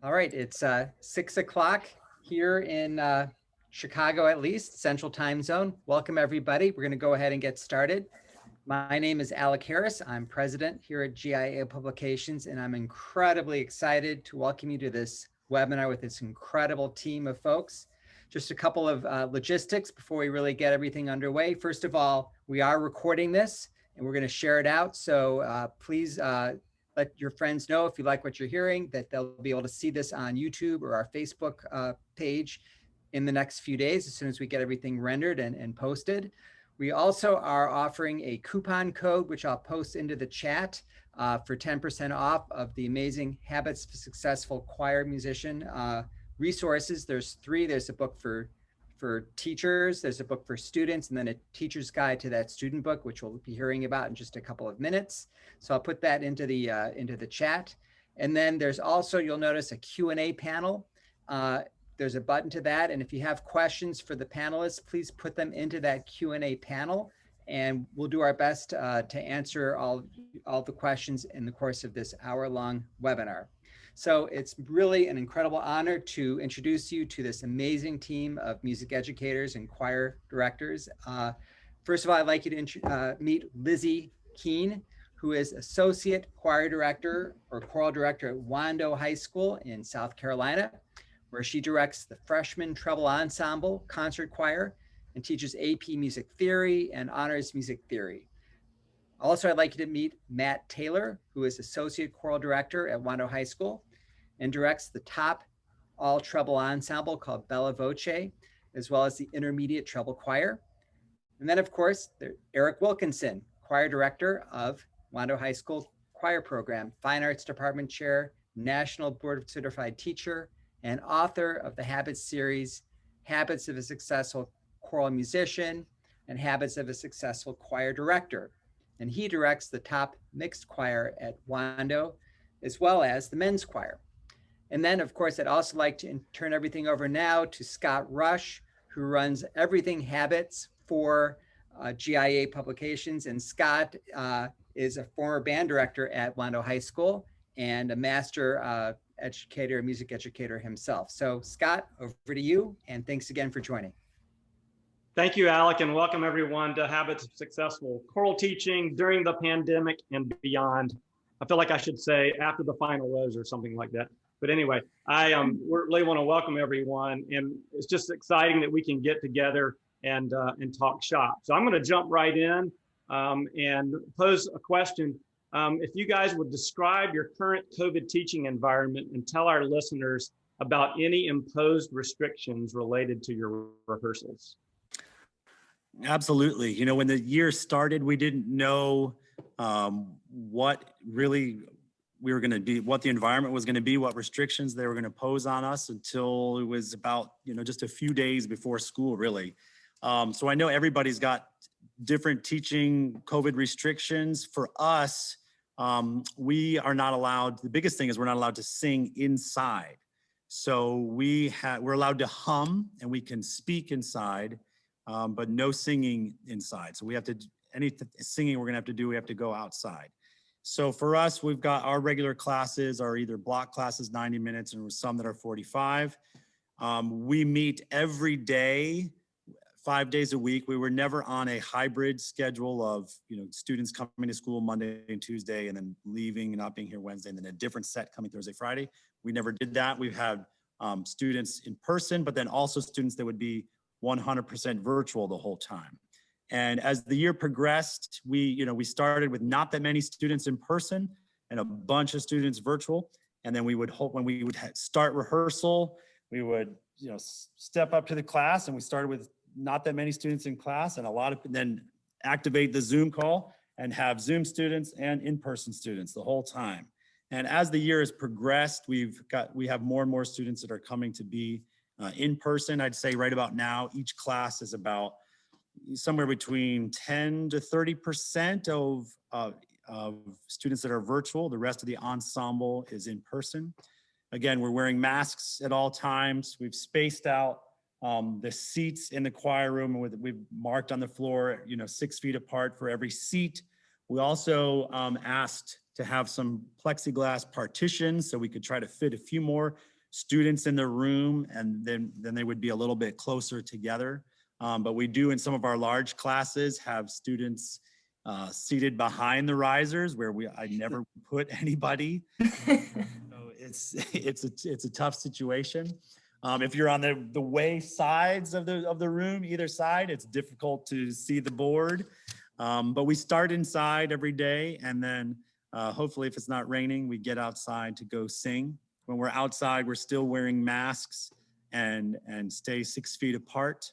All right, it's 6 o'clock here in Chicago, at least, Central Time Zone. Welcome, everybody. We're going to go ahead and get started. My name is Alec Harris. I'm president here at GIA Publications, and I'm incredibly excited to welcome you to this webinar with this incredible team of folks. Just a couple of logistics before we really get everything underway. First of all, we are recording this, and we're going to share it out. So please let your friends know if you like what you're hearing, that they'll be able to see this on YouTube or our Facebook page in the next few days, as soon as we get everything rendered and posted. We also are offering a coupon code, which I'll post into the chat for 10% off of the amazing Habits of a Successful Choir Musician resources. There's three. There's a book for teachers, there's a book for students, and then a teacher's guide to that student book, which we'll be hearing about in just a couple of minutes. So I'll put that into the chat. And then there's also, you'll notice, a Q&A panel. There's a button to that. And if you have questions for the panelists, please put them into that Q&A panel, and we'll do our best to answer all the questions in the course of this hour-long webinar. So it's really an incredible honor to introduce you to this amazing team of music educators and choir directors. First of all, I'd like you to meet Lizzie Keene, who is Associate Choir Director or Choral Director at Wando High School in South Carolina, where she directs the Freshman Treble Ensemble Concert Choir and teaches AP Music Theory and Honors Music Theory. Also, I'd like you to meet Matt Taylor, who is Associate Choral Director at Wando High School and directs the top all treble ensemble called Bella Voce, as well as the intermediate treble choir. And then, of course, Eric Wilkinson, Choir Director of Wando High School Choir Program, Fine Arts Department Chair, National Board Certified Teacher, and author of the Habits series, Habits of a Successful Choral Musician and Habits of a Successful Choir Director. And he directs the top mixed choir at Wando, as well as the men's choir. And then, of course, I'd also like to turn everything over now to Scott Rush, who runs everything habits for GIA Publications. And Scott is a former band director at Wando High School and a master educator, music educator himself. So Scott, over to you, and thanks again for joining. Thank you, Alec, and welcome everyone to Habits of Successful Choral Teaching during the pandemic and beyond. I feel like I should say after the final rose or something like that. But anyway, I really want to welcome everyone, and it's just exciting that we can get together and talk shop. So I'm going to jump right in and pose a question. If you guys would describe your current COVID teaching environment and tell our listeners about any imposed restrictions related to your rehearsals. Absolutely. You know, when the year started, we didn't know what really we were going to be, what the environment was going to be, what restrictions they were going to pose on us until it was about, just a few days before school, really. So I know everybody's got different teaching COVID restrictions. For us, we are not allowed, the biggest thing is we're not allowed to sing inside. So we're allowed to hum and we can speak inside, but no singing inside. So we have to, any singing we're gonna have to do, we have to go outside. So for us, we've got our regular classes are either block classes, 90 minutes, and some that are 45. We meet every day, 5 days a week. We were never on a hybrid schedule of, students coming to school Monday and Tuesday and then leaving and not being here Wednesday, and then a different set coming Thursday, Friday. We never did that. We've had students in person, but then also students that would be 100% virtual the whole time. And as the year progressed, we started with not that many students in person and a bunch of students virtual. And then we would hope when we would start rehearsal, we would, step up to the class, and we started with not that many students in class and then activate the Zoom call and have Zoom students and in-person students the whole time. And as the year has progressed, we have more and more students that are coming to be in person. I'd say right about now, each class is about somewhere between 10 to 30% of students that are virtual. The rest of the ensemble is in person. Again, we're wearing masks at all times. We've spaced out the seats in the choir room. We've marked on the floor, 6 feet apart for every seat. We also asked to have some plexiglass partitions so we could try to fit a few more students in the room, and then they would be a little bit closer together. But we do in some of our large classes have students seated behind the risers where I never put anybody. So it's a tough situation. If you're on the way sides of the room, either side, it's difficult to see the board. But we start inside every day, and then hopefully if it's not raining, we get outside to go sing. When we're outside, we're still wearing masks and stay 6 feet apart.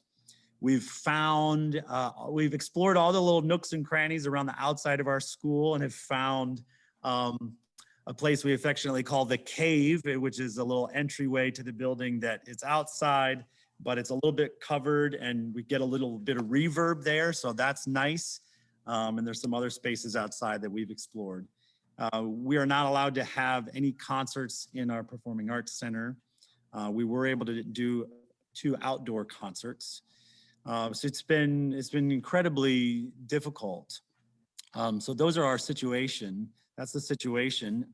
We've explored all the little nooks and crannies around the outside of our school and have found a place we affectionately call the cave, which is a little entryway to the building that it's outside, but it's a little bit covered and we get a little bit of reverb there. So that's nice. And there's some other spaces outside that we've explored. We are not allowed to have any concerts in our Performing Arts Center. We were able to do 2 outdoor concerts. So it's been incredibly difficult. So those are our situation. That's the situation.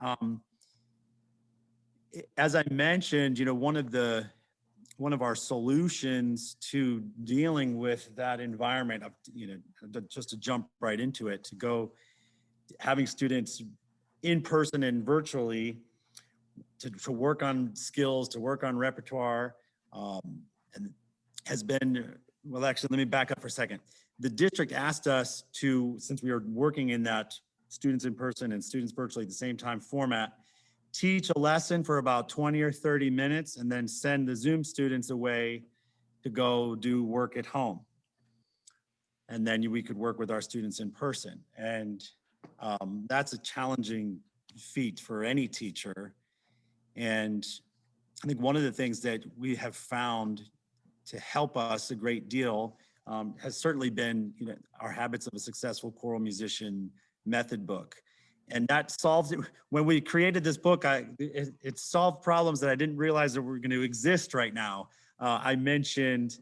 As I mentioned, one of our solutions to dealing with that environment of, just to jump right into it, to go having students in person and virtually to work on skills, to work on repertoire, and has been, well, actually, let me back up for a second. The district asked us to, since we are working in that students in person and students virtually at the same time format, teach a lesson for about 20 or 30 minutes and then send the Zoom students away to go do work at home. And then we could work with our students in person. And that's a challenging feat for any teacher. And I think one of the things that we have found to help us a great deal has certainly been, our Habits of a Successful Choral Musician method book. And that solves it. When we created this book, it solved problems that I didn't realize that were going to exist right now. I mentioned,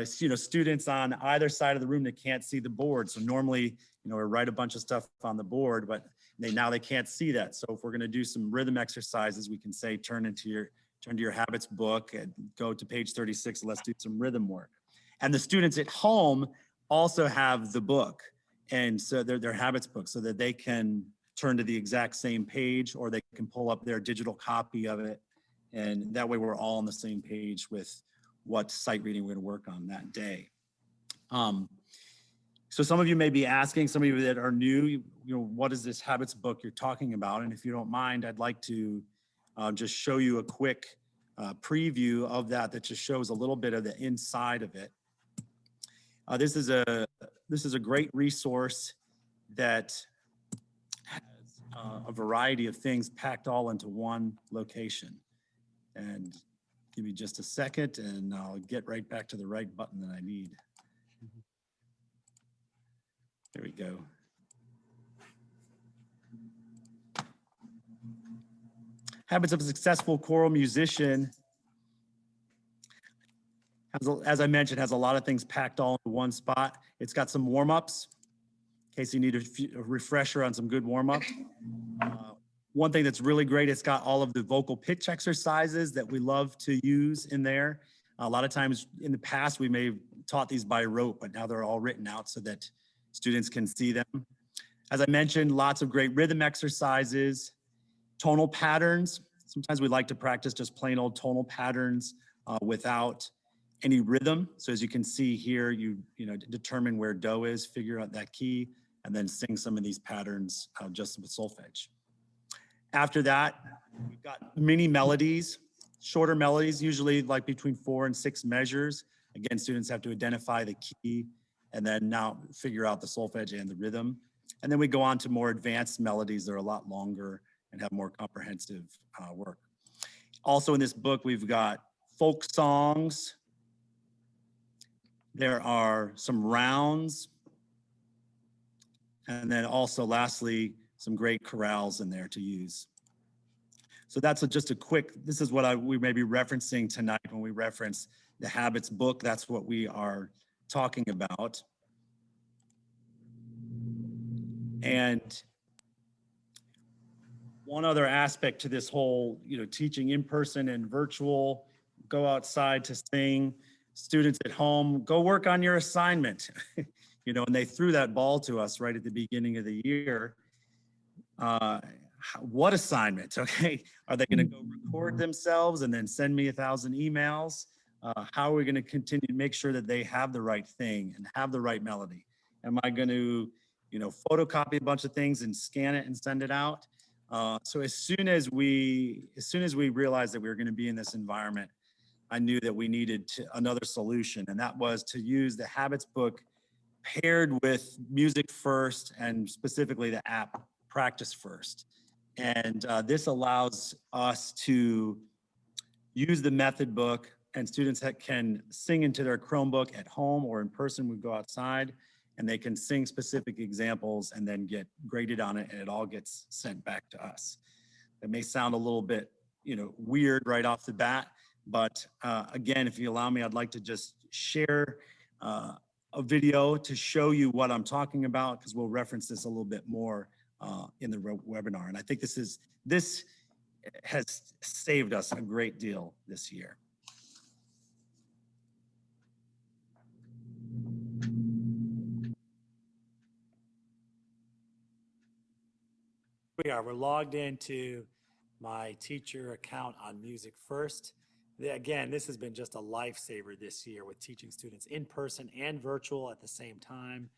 students on either side of the room that can't see the board. So normally, we write a bunch of stuff on the board, but now they can't see that. So if we're going to do some rhythm exercises, we can say, turn to your habits book and go to page 36. Let's do some rhythm work. And the students at home also have the book. And so their habits book, so that they can turn to the exact same page, or they can pull up their digital copy of it. And that way we're all on the same page with what sight reading we're going to work on that day. So some of you may be asking, some of you that are new, what is this habits book you're talking about? And if you don't mind, I'd like to just show you a quick preview of that just shows a little bit of the inside of it. This is a great resource that has a variety of things packed all into one location. And give me just a second and I'll get right back to the right button that I need. There we go. Habits of a Successful Choral Musician, as I mentioned, has a lot of things packed all into one spot. It's got some warm-ups in case you need a refresher on some good warm-ups. One thing that's really great, it's got all of the vocal pitch exercises that we love to use in there. A lot of times in the past, we may have taught these by rote, but now they're all written out so that students can see them. As I mentioned, lots of great rhythm exercises, tonal patterns. Sometimes we like to practice just plain old tonal patterns without any rhythm. So as you can see here, you determine where do is, figure out that key, and then sing some of these patterns just with solfege. After that, we've got mini melodies, shorter melodies, usually like between 4 and 6 measures. Again, students have to identify the key and then now figure out the solfege and the rhythm. And then we go on to more advanced melodies that are a lot longer and have more comprehensive work. Also in this book, we've got folk songs. There are some rounds. And then also lastly, some great chorales in there to use. So that's just a quick, this is what we may be referencing tonight when we reference the Habits book. That's what we are talking about. And one other aspect to this whole, teaching in person and virtual, go outside to sing, students at home, go work on your assignment. And they threw that ball to us right at the beginning of the year. What assignment? Okay. Are they going to go record themselves and then send me 1,000 emails? How are we going to continue to make sure that they have the right thing and have the right melody? Am I going to, photocopy a bunch of things and scan it and send it out? So as soon as we realized that we were going to be in this environment, I knew that we needed another solution, and that was to use the Habits book paired with Music First, and specifically the app Practice First. And this allows us to use the method book, and students that can sing into their Chromebook at home or in person. We go outside and they can sing specific examples and then get graded on it, and it all gets sent back to us. It may sound a little bit, weird right off the bat, but again, if you allow me, I'd like to just share a video to show you what I'm talking about, because we'll reference this a little bit more in the webinar. And I think this has saved us a great deal this year. We're logged into my teacher account on Music First. Again, this has been just a lifesaver this year with teaching students in person and virtual at the same time.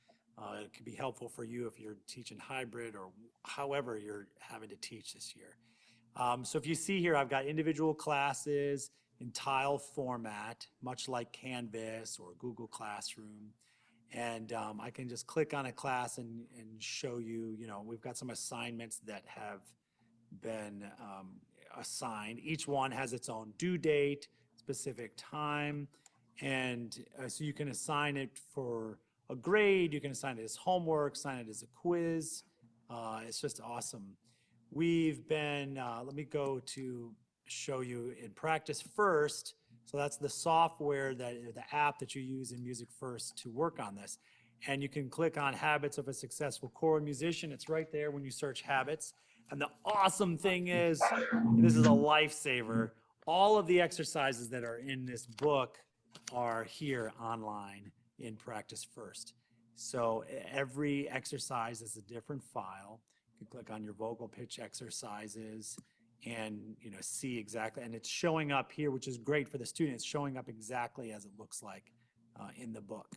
It could be helpful for you if you're teaching hybrid or however you're having to teach this year. So if you see here, I've got individual classes in tile format, much like Canvas or Google Classroom. And I can just click on a class and show you, we've got some assignments that have been assigned. Each one has its own due date, specific time, and so you can assign it for a grade, you can assign it as homework, assign it as a quiz. It's just awesome. We've been, let me go to show you in Practice First. So that's the software, the app that you use in Music First to work on this. And you can click on Habits of a Successful Choral Musician. It's right there when you search Habits. And the awesome thing is, this is a lifesaver. All of the exercises that are in this book are here online in Practice First. So every exercise is a different file. You can click on your vocal pitch exercises and see exactly, and it's showing up here, which is great for the students, showing up exactly as it looks like in the book.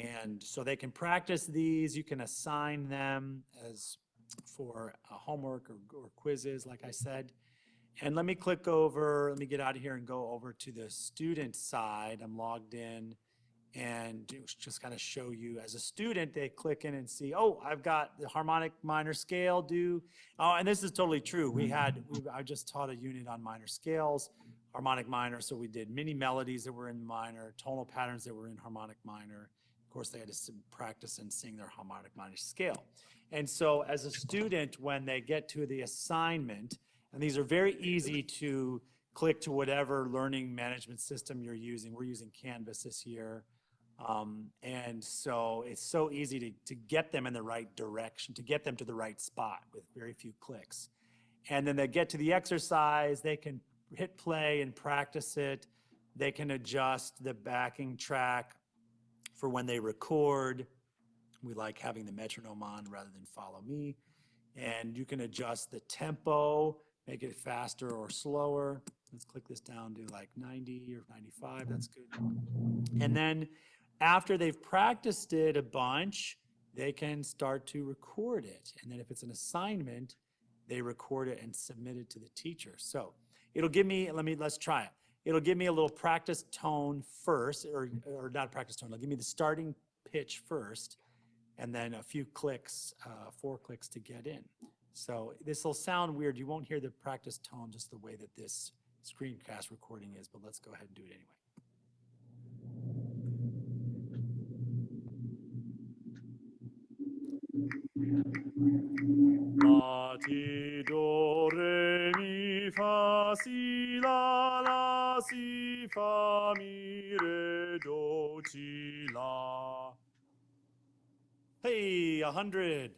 And so they can practice these. You can assign them as for homework or quizzes, like I said. And let me click over, let me get out of here and go over to the student side. I'm logged in, and just kind of show you as a student, they click in and see, oh, I've got the harmonic minor scale due. Oh, and this is totally true. I just taught a unit on minor scales, harmonic minor. So we did mini melodies that were in minor, tonal patterns that were in harmonic minor. Of course, they had to practice and sing their harmonic minor scale. And so as a student, when they get to the assignment, and these are very easy to click to whatever learning management system you're using. We're using Canvas this year. And so it's so easy to get them in the right direction, to get them to the right spot with very few clicks. And then they get to the exercise, they can hit play and practice it. They can adjust the backing track for when they record. We like having the metronome on rather than follow me. And you can adjust the tempo, make it faster or slower. Let's click this down to like 90 or 95, that's good. And then after they've practiced it a bunch, they can start to record it. And then if it's an assignment, they record it and submit it to the teacher. So it'll give me, let's try it. It'll give me a little practice tone first, or not practice tone, it'll give me the starting pitch first, and then a few clicks, 4 clicks to get in. So this will sound weird. You won't hear the practice tone just the way that this screencast recording is, but let's go ahead and do it anyway. La, ti, do, re, mi, fa, si, la, si, fa, mi, re, do, ti, la. Hey, 100.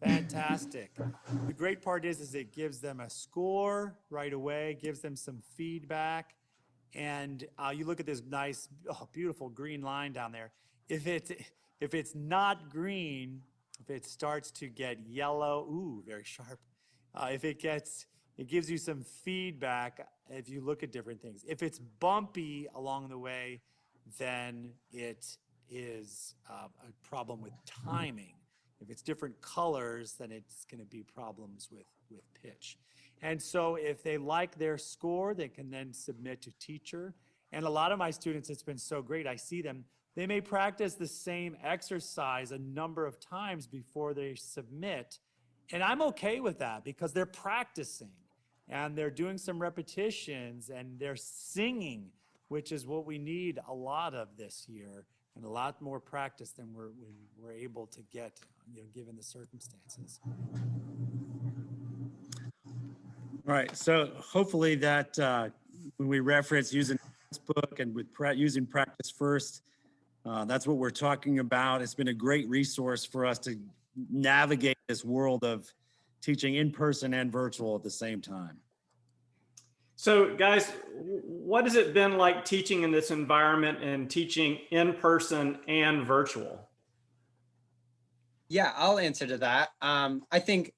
Fantastic. The great part is it gives them a score right away, gives them some feedback. And you look at this nice, beautiful green line down there. If it's not green, if it starts to get yellow, ooh, very sharp. It gives you some feedback if you look at different things. If it's bumpy along the way, then it is a problem with timing. If it's different colors, then it's going to be problems with pitch. And so if they like their score, they can then submit to teacher. And a lot of my students, it's been so great, I see them, they may practice the same exercise a number of times before they submit. And I'm okay with that because they're practicing and they're doing some repetitions and they're singing, which is what we need a lot of this year, and a lot more practice than we're able to get, given the circumstances. All right, so hopefully that when we reference using this book and with using Practice First, that's what we're talking about. It's been a great resource for us to navigate this world of teaching in person and virtual at the same time. So guys, what has it been like teaching in this environment and teaching in person and virtual? Yeah, I'll answer to that. I think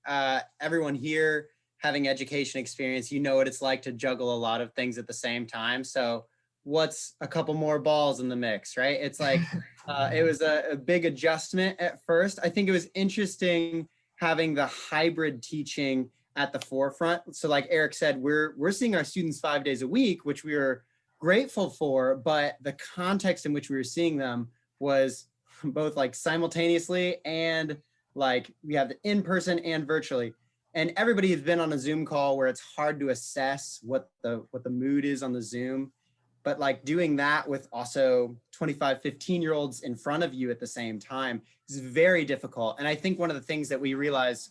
everyone here having education experience, you know what it's like to juggle a lot of things at the same time. So what's a couple more balls in the mix, right? It's like, it was a big adjustment at first. I think it was interesting having the hybrid teaching at the forefront. So like Eric said, we're seeing our students 5 days a week, which we were grateful for, but the context in which we were seeing them was both like simultaneously and like we have the in-person and virtually. And everybody has been on a Zoom call where it's hard to assess what the mood is on the Zoom. But like doing that with also 25, 15-year-olds in front of you at the same time is very difficult. And I think one of the things that we realize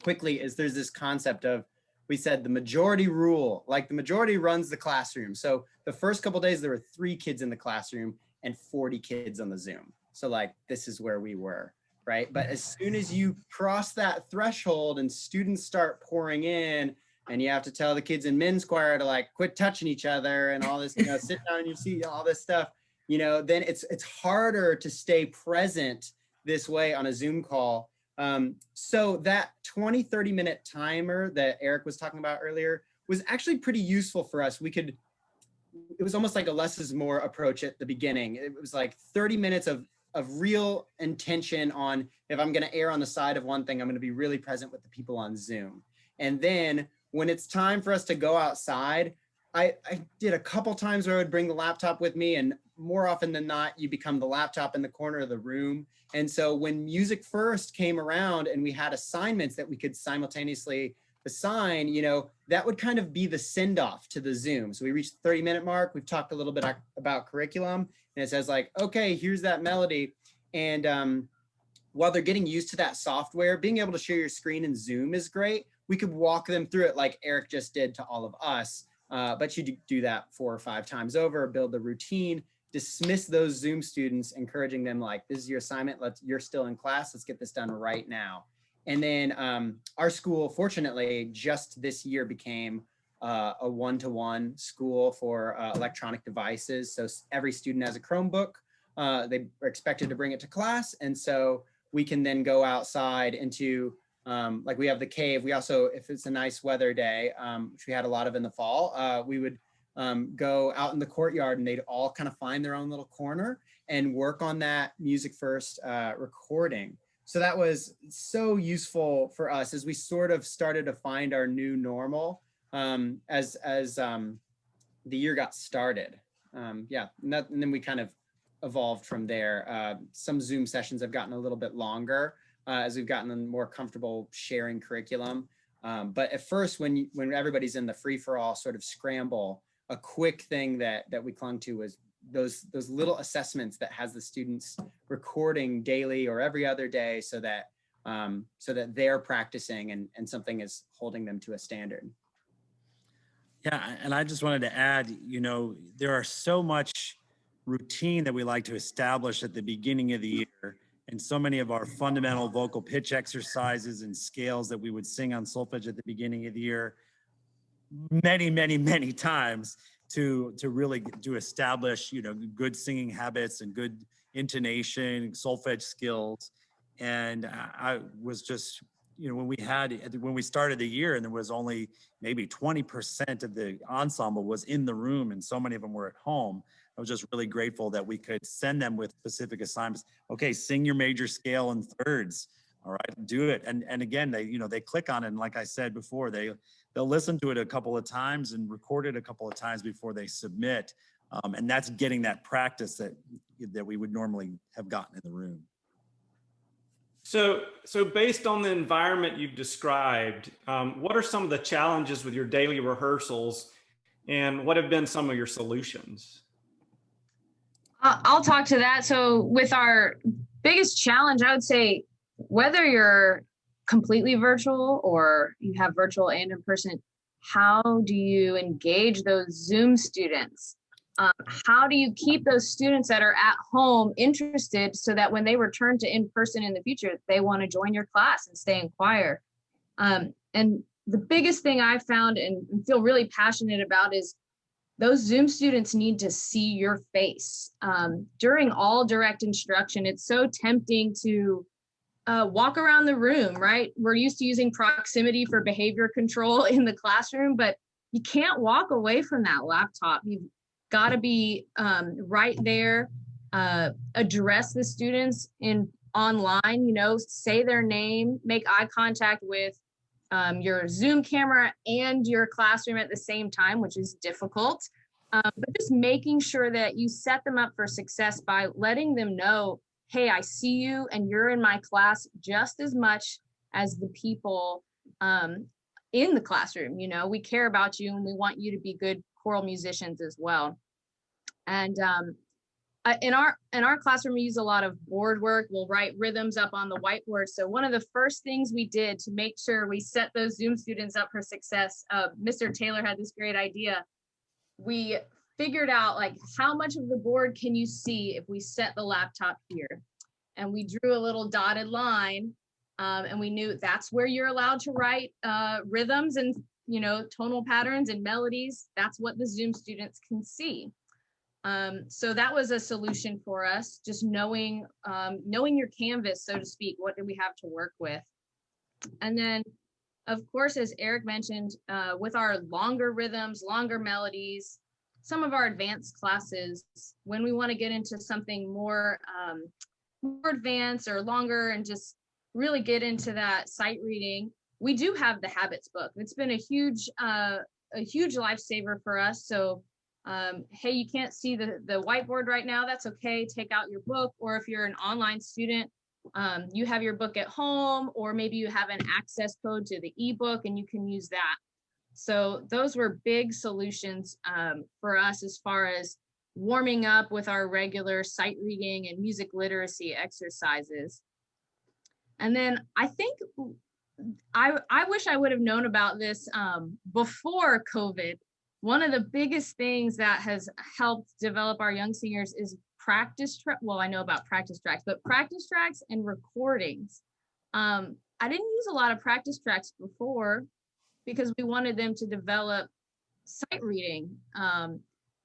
quickly is there's this concept of, we said the majority rule, like the majority runs the classroom. So the first couple of days, there were 3 kids in the classroom and 40 kids on the Zoom. So like, this is where we were, right? But as soon as you cross that threshold and students start pouring in, and you have to tell the kids in men's choir to like quit touching each other and all this, sit down in your seat, all this stuff, then it's harder to stay present this way on a Zoom call. So that 20-30 minute timer that Eric was talking about earlier was actually pretty useful for us. It was almost like a less is more approach at the beginning. It was like 30 minutes of real intention on, if I'm going to err on the side of one thing, I'm going to be really present with the people on Zoom. And then when it's time for us to go outside, I did a couple times where I would bring the laptop with me, and more often than not, you become the laptop in the corner of the room. And so when Music First came around and we had assignments that we could simultaneously assign, that would kind of be the send off to the Zoom. So we reached the 30-minute mark. We've talked a little bit about curriculum, and it says like, okay, here's that melody. And while they're getting used to that software, being able to share your screen in Zoom is great. We could walk them through it like Eric just did to all of us, but you do that 4 or 5 times over, build the routine, dismiss those Zoom students, encouraging them like, this is your assignment, you're still in class, let's get this done right now. And then our school, fortunately, just this year became a one-to-one school for electronic devices. So every student has a Chromebook. They are expected to bring it to class. And so we can then go outside into, like we have the cave. We also, if it's a nice weather day, which we had a lot of in the fall, we would go out in the courtyard and they'd all kind of find their own little corner and work on that Music First recording. So that was so useful for us as we sort of started to find our new normal as the year got started. Yeah, and then we kind of evolved from there. Some Zoom sessions have gotten a little bit longer as we've gotten more comfortable sharing curriculum. But at first, when everybody's in the free-for-all sort of scramble, a quick thing that we clung to was those little assessments that has the students recording daily or every other day, so that they're practicing and something is holding them to a standard. Yeah, and I just wanted to add, there are so much routine that we like to establish at the beginning of the year. And so many of our fundamental vocal pitch exercises and scales that we would sing on solfege at the beginning of the year, many, many, many times to really establish, good singing habits and good intonation, solfege skills. And I was just, when we started the year and there was only maybe 20% of the ensemble was in the room and so many of them were at home, I was just really grateful that we could send them with specific assignments. Okay, sing your major scale in thirds. All right, do it. And again, they click on it. And like I said before, they'll listen to it a couple of times and record it a couple of times before they submit. And that's getting that practice that we would normally have gotten in the room. So based on the environment you've described, what are some of the challenges with your daily rehearsals and what have been some of your solutions? I'll talk to that. So with our biggest challenge, I would say whether you're completely virtual or you have virtual and in person, how do you engage those Zoom students? How do you keep those students that are at home interested so that when they return to in-person in the future, they want to join your class and stay in choir? And the biggest thing I found and feel really passionate about is those Zoom students need to see your face. During all direct instruction, it's so tempting to walk around the room, right? We're used to using proximity for behavior control in the classroom, but you can't walk away from that laptop. You've got to be right there, address the students online, say their name, make eye contact with your Zoom camera and your classroom at the same time, which is difficult. But just making sure that you set them up for success by letting them know, hey, I see you and you're in my class just as much as the people in the classroom. We care about you and we want you to be good choral musicians as well. And in our classroom, we use a lot of board work. We'll write rhythms up on the whiteboard. So one of the first things we did to make sure we set those Zoom students up for success, Mr. Taylor had this great idea. We figured out how much of the board can you see if we set the laptop here? And we drew a little dotted line and we knew that's where you're allowed to write rhythms and, tonal patterns and melodies. That's what the Zoom students can see. So that was a solution for us, just knowing your canvas, so to speak. What do we have to work with? And then, of course, as Eric mentioned, with our longer rhythms, longer melodies, some of our advanced classes, when we want to get into something more advanced or longer and just really get into that sight reading, we do have the habits book. It's been a huge lifesaver for us. So hey, you can't see the whiteboard right now, that's okay, take out your book. Or if you're an online student, you have your book at home, or maybe you have an access code to the ebook and you can use that. So those were big solutions for us as far as warming up with our regular sight reading and music literacy exercises. And then I think I wish I would have known about this before COVID. One of the biggest things that has helped develop our young singers is well, I know about practice tracks, but practice tracks and recordings. I didn't use a lot of practice tracks before because we wanted them to develop sight reading.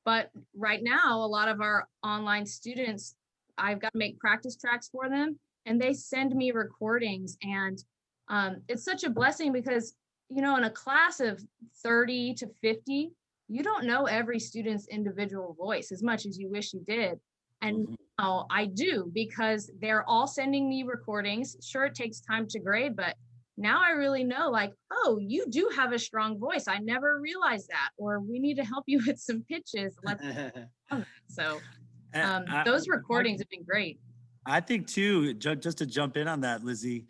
But right now, a lot of our online students, I've got to make practice tracks for them and they send me recordings. And it's such a blessing because, in a class of 30 to 50, you don't know every student's individual voice as much as you wish you did. And now I do, because they're all sending me recordings. Sure, it takes time to grade, but now I really know, oh, you do have a strong voice. I never realized that. Or we need to help you with some pitches. So those recordings have been great. I think too, just to jump in on that, Lizzie,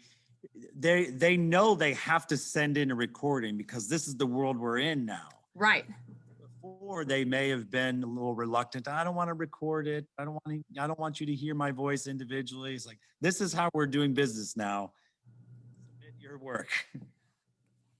they know they have to send in a recording because this is the world we're in now. Right. Before they may have been a little reluctant. I don't want to record it. I don't want you to hear my voice individually. It's this is how we're doing business now. Submit your work.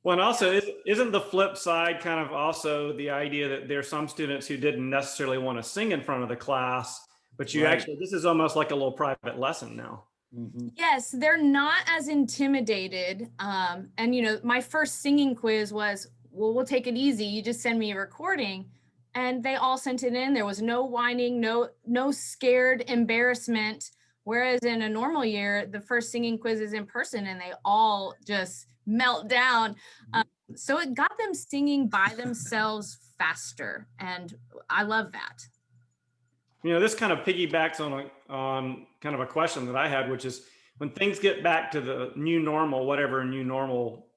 Well, and also, isn't the flip side kind of also the idea that there are some students who didn't necessarily want to sing in front of the class, but you actually, this is almost like a little private lesson now. Mhm. Yes, they're not as intimidated. And my first singing quiz was, well, we'll take it easy. You just send me a recording. And they all sent it in. There was no whining, no scared embarrassment. Whereas in a normal year, the first singing quiz is in person and they all just melt down. So it got them singing by themselves faster. And I love that. This kind of piggybacks on kind of a question that I had, which is when things get back to the new normal, whatever new normal,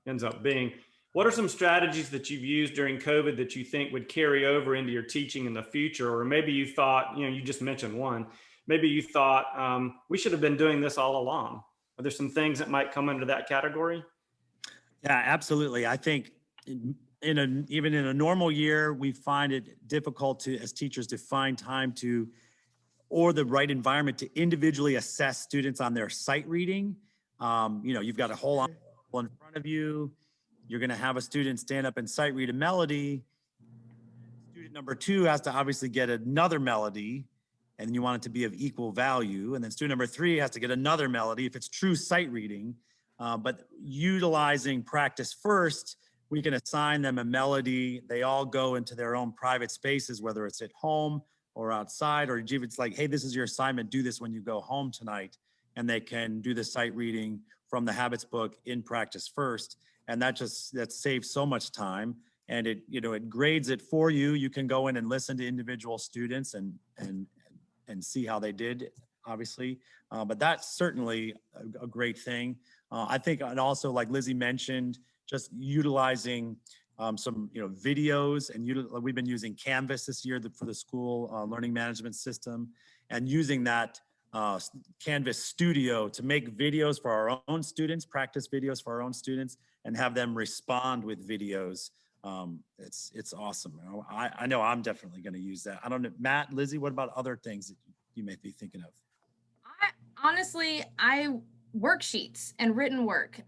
ends up being, what are some strategies that you've used during COVID that you think would carry over into your teaching in the future? Or maybe you thought, you just mentioned one, maybe you thought we should have been doing this all along. Are there some things that might come into that category? Yeah, absolutely. I think even in a normal year, we find it difficult as teachers to find time or the right environment to individually assess students on their sight reading. You've got a whole ensemble in front of you. You're going to have a student stand up and sight read a melody. Student number 2 has to obviously get another melody, and you want it to be of equal value. And then student number 3 has to get another melody if it's true sight reading. But utilizing practice first, we can assign them a melody. They all go into their own private spaces, whether it's at home or outside, or it's like, hey, this is your assignment. Do this when you go home tonight. And they can do the sight reading from the habits book in practice first. And that saves so much time. And it grades it for you. You can go in and listen to individual students and see how they did, obviously. But that's certainly a great thing. I think, and also like Lizzie mentioned, just utilizing some videos, and we've been using Canvas this year for the school learning management system, and using that Canvas Studio to make videos for our own students, practice videos for our own students, and have them respond with videos. It's awesome. I know I'm definitely going to use that. I don't know, Matt, Lizzie, what about other things that you may be thinking of? I worksheets and written work.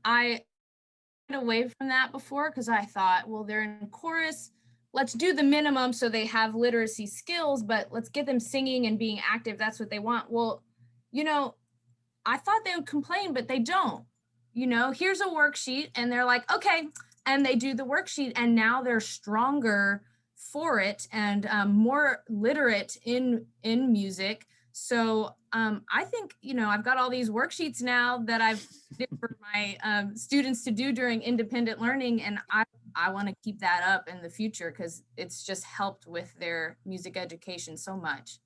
I got away from that before because I thought, well, they're in chorus. Let's do the minimum so they have literacy skills, but let's get them singing and being active. That's what they want. Well, I thought they would complain, but they don't. Here's a worksheet, and they're like, okay, and they do the worksheet, and now they're stronger for it and more literate in music. So I think, I've got all these worksheets now that I've did for my students to do during independent learning. And I want to keep that up in the future because it's just helped with their music education so much.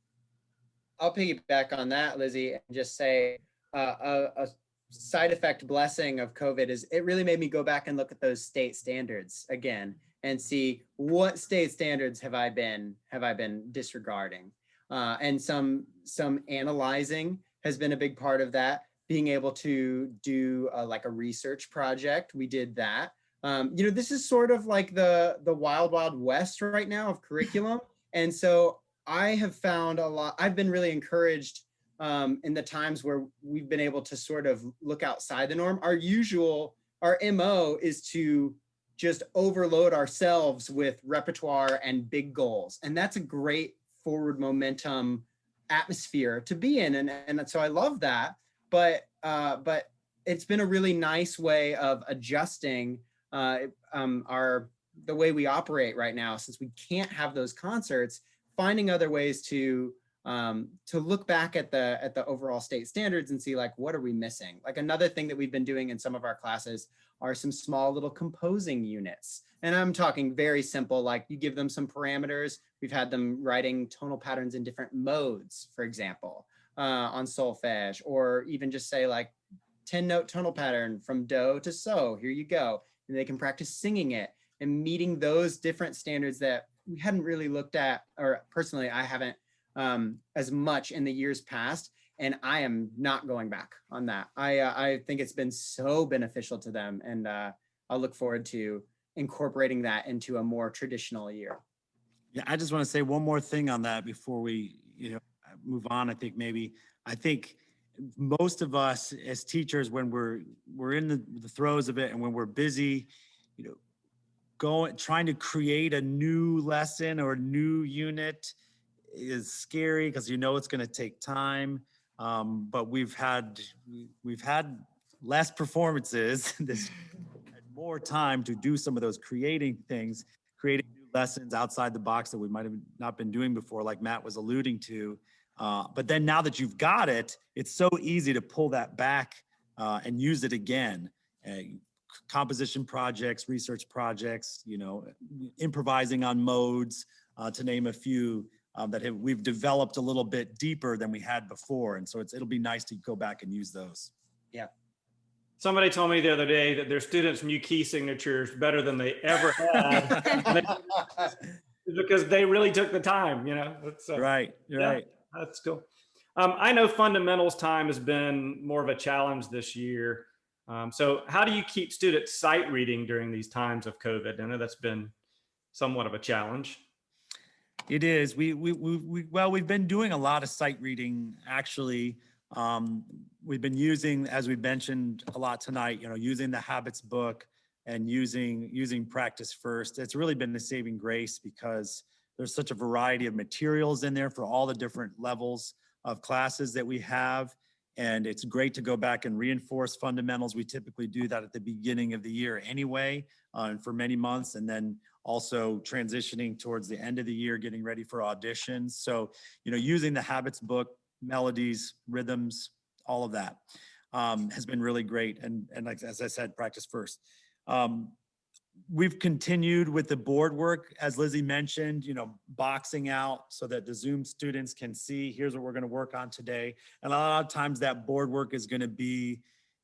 I'll piggyback on that, Lizzie, and just say a side effect blessing of COVID is it really made me go back and look at those state standards again and see what state standards have I been disregarding. And some analyzing has been a big part of that. Being able to do like a research project, we did that. This is sort of like the wild, wild west right now of curriculum. And so I have found I've been really encouraged in the times where we've been able to sort of look outside the norm. Our MO is to just overload ourselves with repertoire and big goals. And that's a great forward momentum atmosphere to be in. And so I love that, but it's been a really nice way of adjusting the way we operate right now, since we can't have those concerts, finding other ways to look back at the overall state standards and see, like, what are we missing? Like, another thing that we've been doing in some of our classes are some small little composing units. And I'm talking very simple, like you give them some parameters. We've had them writing tonal patterns in different modes, for example, on solfege, or even just say like 10-note tonal pattern from do to so, here you go. And they can practice singing it and meeting those different standards that we hadn't really looked at, or personally, I haven't as much in the years past. And I am not going back on that. I think it's been so beneficial to them. And I'll look forward to incorporating that into a more traditional year. Yeah, I just want to say one more thing on that before we move on. I think most of us as teachers, when we're in the throes of it and when we're busy, trying to create a new lesson or new unit is scary because it's going to take time. But we've had less performances, this had more time to do some of those creating things, creating new lessons outside the box that we might have not been doing before, like Matt was alluding to. But then now that you've got it, it's so easy to pull that back and use it again. Composition projects, research projects, improvising on modes, to name a few, that we've developed a little bit deeper than we had before. And so it'll be nice to go back and use those. Yeah. Somebody told me the other day that their students knew key signatures better than they ever had. Because they really took the time, That's, right. That's cool. I know fundamentals time has been more of a challenge this year. So how do you keep students sight reading during these times of COVID? I know that's been somewhat of a challenge. It is. We've been doing a lot of sight reading, actually. We've been using, as we mentioned a lot tonight, using the habits book and using practice first. It's really been the saving grace because there's such a variety of materials in there for all the different levels of classes that we have. And it's great to go back and reinforce fundamentals. We typically do that at the beginning of the year anyway, and for many months, and then also transitioning towards the end of the year, getting ready for auditions. So, using the habits book, melodies, rhythms, all of that has been really great. And like, as I said, practice first. We've continued with the board work, as Lizzie mentioned, boxing out so that the Zoom students can see, here's what we're going to work on today. And a lot of times that board work is going to be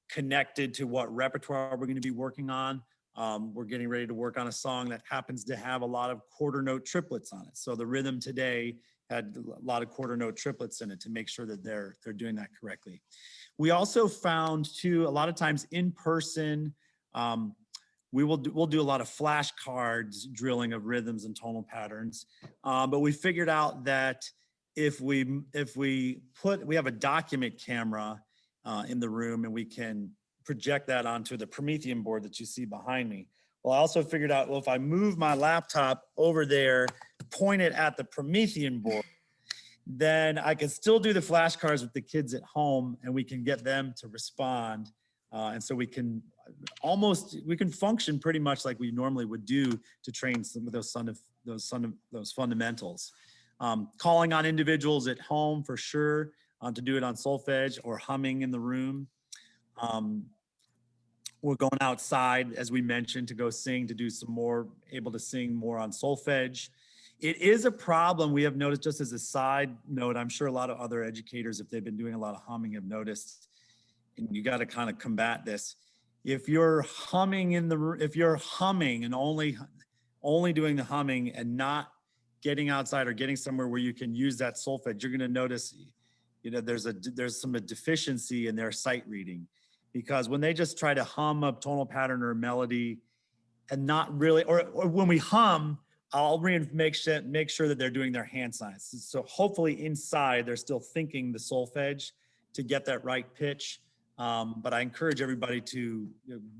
connected to what repertoire we're going to be working on. We're getting ready to work on a song that happens to have a lot of quarter note triplets on it. So the rhythm today had a lot of quarter note triplets in it to make sure that they're doing that correctly. We also found too, a lot of times in person, we'll do a lot of flashcards drilling of rhythms and tonal patterns. But we figured out that if we have a document camera in the room and we can project that onto the Promethean board that you see behind me. Well, I also figured out, well, if I move my laptop over there, point it at the Promethean board, then I can still do the flashcards with the kids at home and we can get them to respond. And so we can function pretty much like we normally would do to train some of those fundamentals. Calling on individuals at home for sure, to do it on solfege or humming in the room. We're going outside, as we mentioned, to go sing, to do some more, able to sing more on solfege. It is a problem we have noticed, just as a side note, I'm sure a lot of other educators, if they've been doing a lot of humming, have noticed, and you got to kind of combat this. If you're humming if you're humming and only doing the humming and not getting outside or getting somewhere where you can use that solfege, you're going to notice, there's some deficiency in their sight reading, because when they just try to hum a tonal pattern or a melody and not really, or when we hum, I'll make sure that they're doing their hand signs. So hopefully inside they're still thinking the solfege to get that right pitch. But I encourage everybody to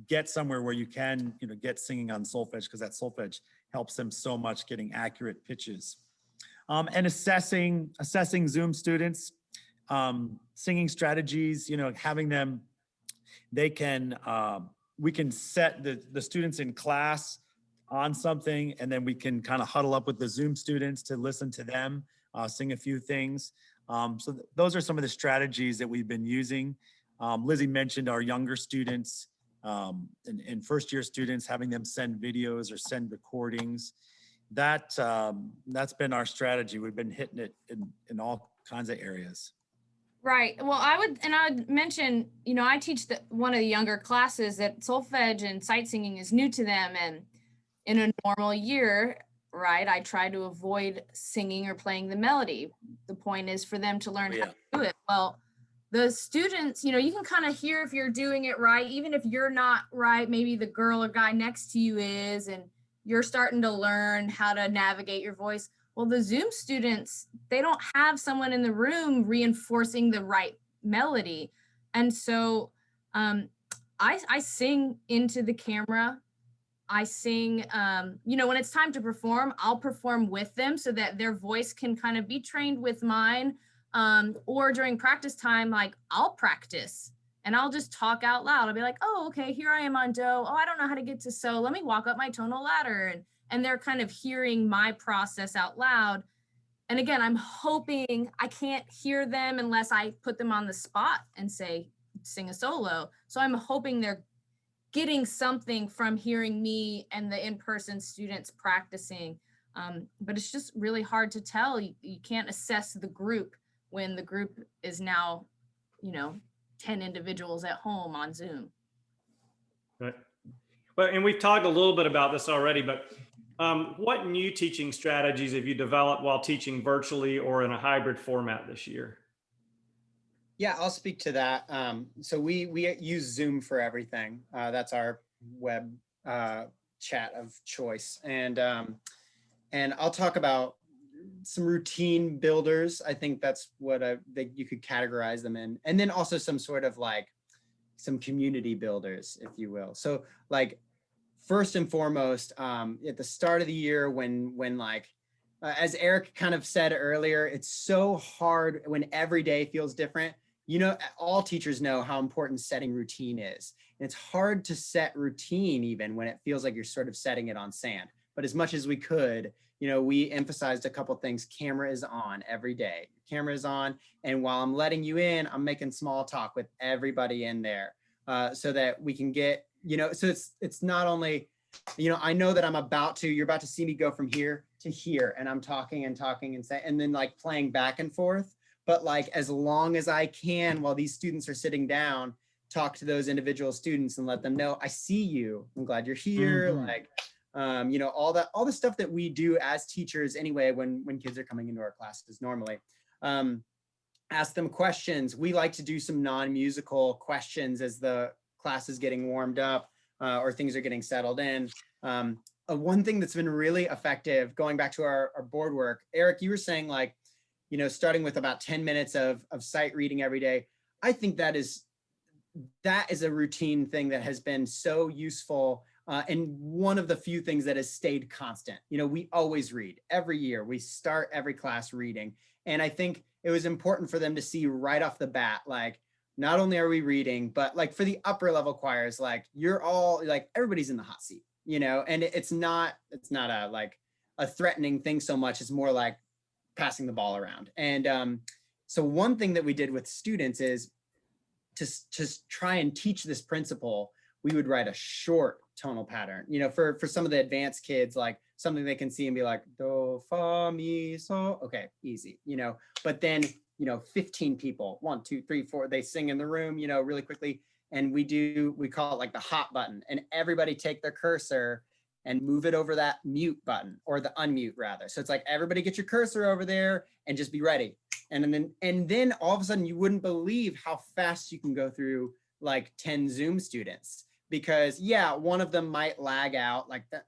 get somewhere where you can, get singing on solfege, because that solfege helps them so much getting accurate pitches. And assessing Zoom students, singing strategies, having them, we can set the students in class on something, and then we can kind of huddle up with the Zoom students to listen to them sing a few things. So those are some of the strategies that we've been using. Lizzie mentioned our younger students and first-year students, having them send videos or send recordings. That's been our strategy. We've been hitting it in all kinds of areas. Right. Well, I would mention, I teach one of the younger classes that solfege and sight singing is new to them. And in a normal year, right, I try to avoid singing or playing the melody. The point is for them to learn how to do it. Well, the students, you can kind of hear if you're doing it right, even if you're not right, maybe the girl or guy next to you is, and you're starting to learn how to navigate your voice. Well, the Zoom students, they don't have someone in the room reinforcing the right melody. And so I sing into the camera. I sing, when it's time to perform, I'll perform with them so that their voice can kind of be trained with mine. Or during practice time, like I'll practice and I'll just talk out loud. I'll be like, oh, okay, here I am on do. Oh, I don't know how to get to so. Let me walk up my tonal ladder. And they're kind of hearing my process out loud. And again, I'm hoping I can't hear them unless I put them on the spot and say, sing a solo. So I'm hoping they're getting something from hearing me and the in-person students practicing. But it's just really hard to tell. You can't assess the group when the group is now, 10 individuals at home on Zoom. Right. Well, and we've talked a little bit about this already, but what new teaching strategies have you developed while teaching virtually or in a hybrid format this year? Yeah, I'll speak to that. So we use Zoom for everything. That's our web chat of choice, and I'll talk about some routine builders. I think that's what you could categorize them in, and then also some sort of like some community builders, if you will. So like first and foremost, at the start of the year, when like as Eric kind of said earlier, it's so hard when every day feels different. All teachers know how important setting routine is. And it's hard to set routine even when it feels like you're sort of setting it on sand. But as much as we could, we emphasized a couple things. Camera is on every day. Camera is on. And while I'm letting you in, I'm making small talk with everybody in there so that we can get, so it's not only, I know that you're about to see me go from here to here, and I'm talking and then like playing back and forth. But like, as long as I can, while these students are sitting down, talk to those individual students and let them know, I see you. I'm glad you're here. Mhm. Like, all the stuff that we do as teachers anyway, when kids are coming into our classes normally. Ask them questions. We like to do some non-musical questions as the class is getting warmed up or things are getting settled in. One thing that's been really effective, going back to our board work, Eric, you were saying like, starting with about 10 minutes of sight reading every day. I think that is a routine thing that has been so useful and one of the few things that has stayed constant. We always read every year. We start every class reading. And I think it was important for them to see right off the bat, like, not only are we reading, but like for the upper level choirs, like you're all like, everybody's in the hot seat, and it's not a threatening thing so much. It's more like passing the ball around. And so one thing that we did with students is to try and teach this principle. We would write a short tonal pattern, for some of the advanced kids, like something they can see and be like, do, fa, mi, so, okay, easy, but then, 15 people, 1, 2, 3, 4, they sing in the room, really quickly. And we call it like the hot button, and everybody take their cursor and move it over that mute button, or the unmute rather. So it's like, everybody get your cursor over there and just be ready. And then all of a sudden you wouldn't believe how fast you can go through like 10 Zoom students, because one of them might lag out like that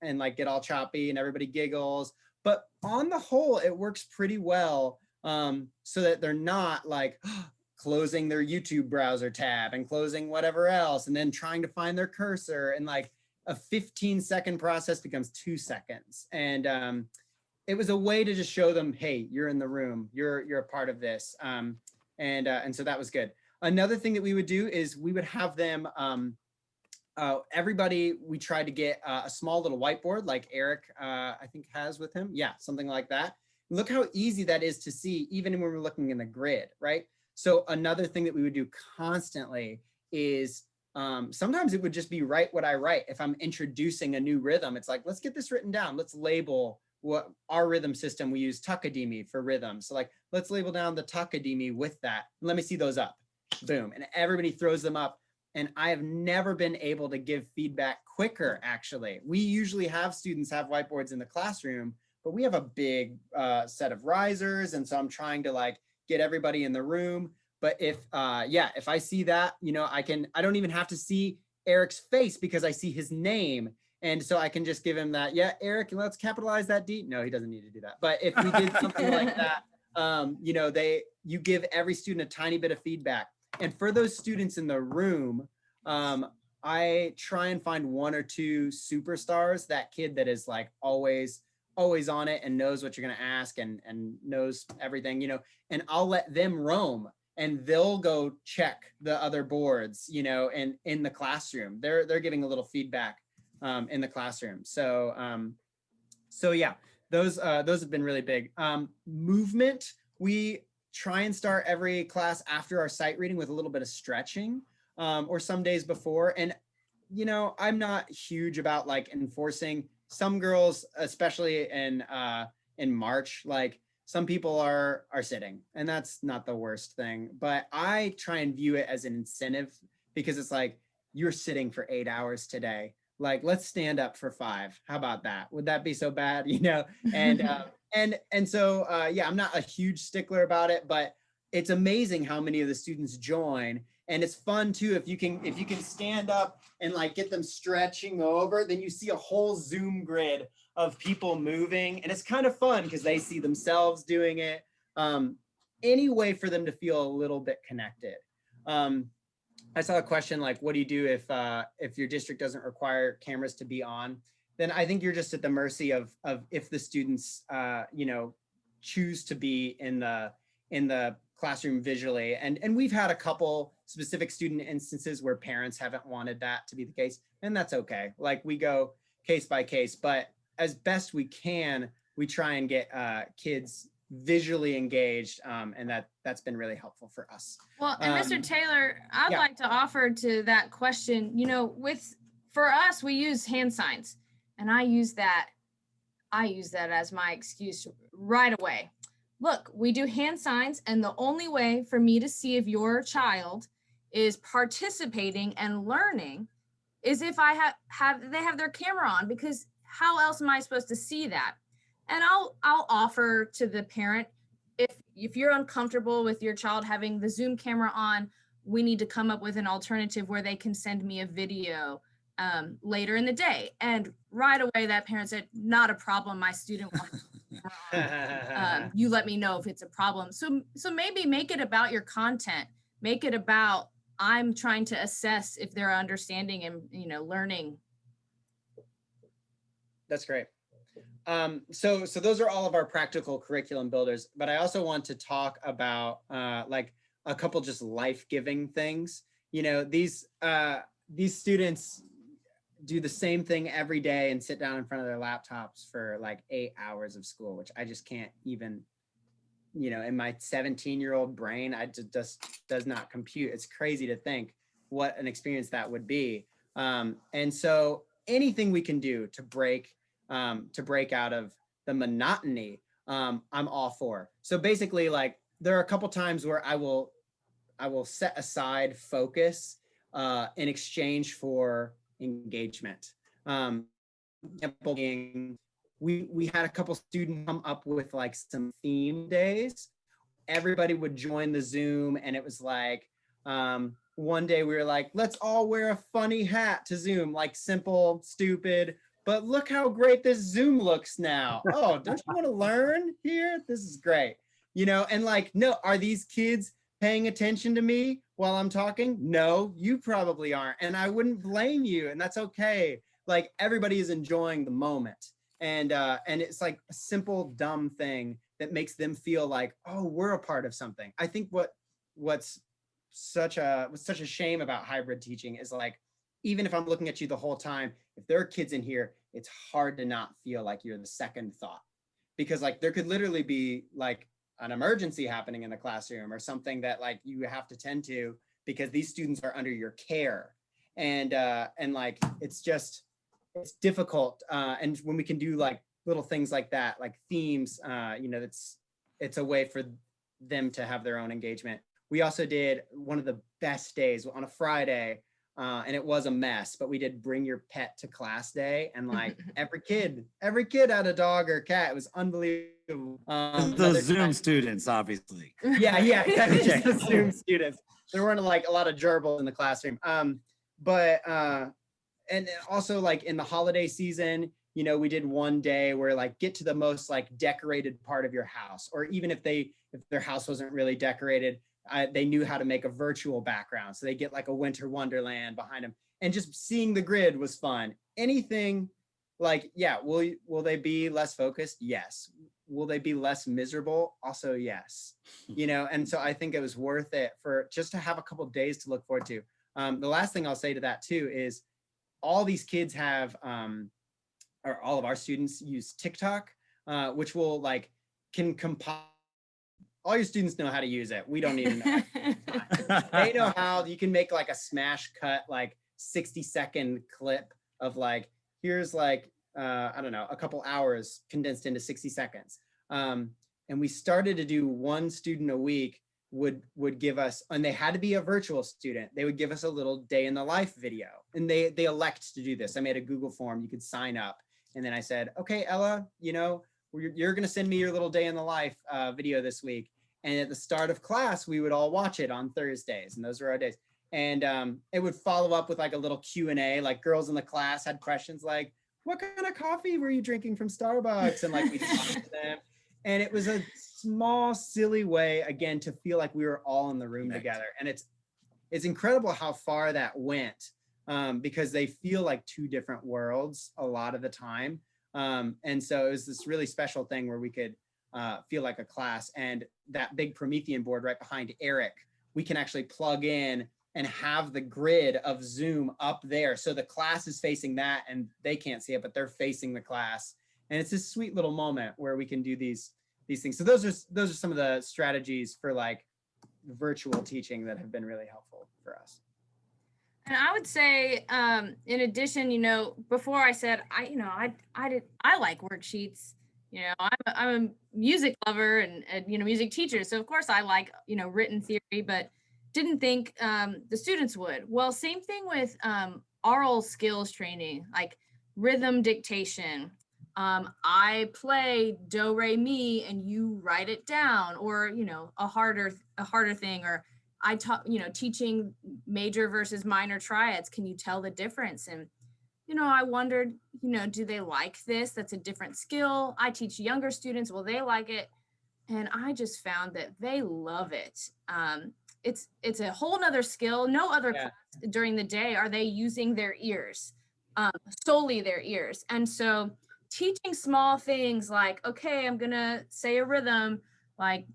and like get all choppy and everybody giggles. But on the whole, it works pretty well, so that they're not like closing their YouTube browser tab and closing whatever else and then trying to find their cursor, and like a 15-second process becomes 2 seconds. And it was a way to just show them, hey, you're in the room, you're a part of this. And so that was good. Another thing that we would do is we would have them, everybody, we tried to get a small little whiteboard like Eric, I think has with him. Yeah, something like that. Look how easy that is to see, even when we're looking in the grid, right? So another thing that we would do constantly is sometimes it would just be write what I write. If I'm introducing a new rhythm, it's like, let's get this written down. Let's label what our rhythm system, we use takadimi for rhythm. So like, let's label down the takadimi with that. Let me see those up. Boom. And everybody throws them up. And I have never been able to give feedback quicker, actually. We usually have students have whiteboards in the classroom, but we have a big set of risers. And so I'm trying to like get everybody in the room. But if I see that, I don't even have to see Eric's face because I see his name. And so I can just give him that, yeah, Eric, let's capitalize that D. No, he doesn't need to do that. But if we did something like that, you give every student a tiny bit of feedback. And for those students in the room, I try and find 1 or 2 superstars, that kid that is like always always on it and knows what you're going to ask and knows everything, you know, and I'll let them roam and they'll go check the other boards, you know, and in the classroom, they're giving a little feedback in the classroom. So yeah, those have been really big. Movement, we try and start every class after our sight reading with a little bit of stretching, or some days before. And, you know, I'm not huge about like enforcing. Some girls, especially in March, like some people are sitting, and that's not the worst thing. But I try and view it as an incentive, because it's like, you're sitting for 8 hours today. Like, let's stand up for 5. How about that? Would that be so bad? You know? And so yeah, I'm not a huge stickler about it, but it's amazing how many of the students join. And it's fun too, if you can stand up and like get them stretching over, then you see a whole Zoom grid of people moving, and it's kind of fun because they see themselves doing it. Any way for them to feel a little bit connected. I saw a question like, what do you do if your district doesn't require cameras to be on? Then I think you're just at the mercy of if the students you know, choose to be in the classroom visually. And we've had a couple specific student instances where parents haven't wanted that to be the case, and that's okay. Like, we go case by case, but as best we can, we try and get kids visually engaged, and that's been really helpful for us. Well, and Mr. Taylor, I'd yeah. like to offer to that question, you know, for us, we use hand signs, and I use that as my excuse right away. Look, we do hand signs, and the only way for me to see if your child is participating and learning is if I they have their camera on, because how else am I supposed to see that? And I'll offer to the parent, if you're uncomfortable with your child having the Zoom camera on, we need to come up with an alternative where they can send me a video later in the day. And right away, that parent said, not a problem. My student wants you let me know if it's a problem. So maybe make it about your content. Make it about, I'm trying to assess if they're understanding and, you know, learning. That's great. So those are all of our practical curriculum builders, but I also want to talk about like a couple just life-giving things. You know, these students do the same thing every day and sit down in front of their laptops for like 8 hours of school, which I just can't even, you know, in my 17-year-old brain, I just does not compute. It's crazy to think what an experience that would be. And so anything we can do to break out of the monotony, I'm all for. So basically, like, there are a couple times where I will set aside focus in exchange for engagement. Example being, we had a couple students come up with like some theme days. Everybody would join the Zoom, and it was like, one day we were like, let's all wear a funny hat to Zoom, like simple, stupid, but look how great this Zoom looks now. Oh, don't you want to learn here? This is great. You know, and like, no, are these kids paying attention to me while I'm talking? No, you probably aren't. And I wouldn't blame you, and that's okay. Like, everybody is enjoying the moment. And it's like a simple, dumb thing that makes them feel like, oh, we're a part of something. I think what's such a shame about hybrid teaching is, like, even if I'm looking at you the whole time, if there are kids in here, it's hard to not feel like you're the second thought, because like there could literally be like an emergency happening in the classroom or something that like you have to tend to because these students are under your care. And like, it's difficult. And when we can do like little things like that, like themes, you know, it's a way for them to have their own engagement. We also did one of the best days on a Friday, and it was a mess, but we did bring your pet to class day, and like every kid had a dog or a cat. It was unbelievable. The Zoom students, obviously. Yeah, just the Zoom students. There weren't like a lot of gerbils in the classroom. And also like in the holiday season, you know, we did one day where like get to the most like decorated part of your house, or even if their house wasn't really decorated, they knew how to make a virtual background. So they get like a winter wonderland behind them, and just seeing the grid was fun. Anything like, yeah, will they be less focused? Yes. Will they be less miserable? Also, yes. You know, and so I think it was worth it for just to have a couple of days to look forward to. The last thing I'll say to that too is all these kids have, or all of our students use TikTok, which will like can compile. All your students know how to use it. We don't even know. They know how. You can make like a smash cut, like 60-second clip of like, here's like, I don't know, a couple hours condensed into 60 seconds. And we started to do one student a week would give us, and they had to be a virtual student. They would give us a little day in the life video, and they elect to do this. I made a Google form. You could sign up. And then I said, okay, Ella, you know, you're going to send me your little day in the life video this week. And at the start of class, we would all watch it on Thursdays, and those were our days. And it would follow up with like a little Q&A, like girls in the class had questions like, what kind of coffee were you drinking from Starbucks? And like we talked to them. And it was a small, silly way, again, to feel like we were all in the room together. And it's incredible how far that went, because they feel like two different worlds a lot of the time. And so it was this really special thing where we could feel like a class. And that big Promethean board right behind Eric, we can actually plug in and have the grid of Zoom up there. So the class is facing that and they can't see it, but they're facing the class. And it's this sweet little moment where we can do these things. So those are some of the strategies for like virtual teaching that have been really helpful for us. And I would say, in addition, you know, before I said, I like worksheets. You know, I'm a music lover and you know, music teacher. So of course I like, you know, written theory, but didn't think the students would. Well, same thing with oral skills training, like rhythm dictation. I play do re mi and you write it down, or you know, a harder thing, or I taught, you know, teaching major versus minor triads. Can you tell the difference? And you know, I wondered, you know, do they like this? That's a different skill. I teach younger students. Will they like it? And I just found that they love it. It's a whole nother skill. No other class during the day are they using their ears, solely their ears. And so teaching small things like, okay, I'm gonna say a rhythm like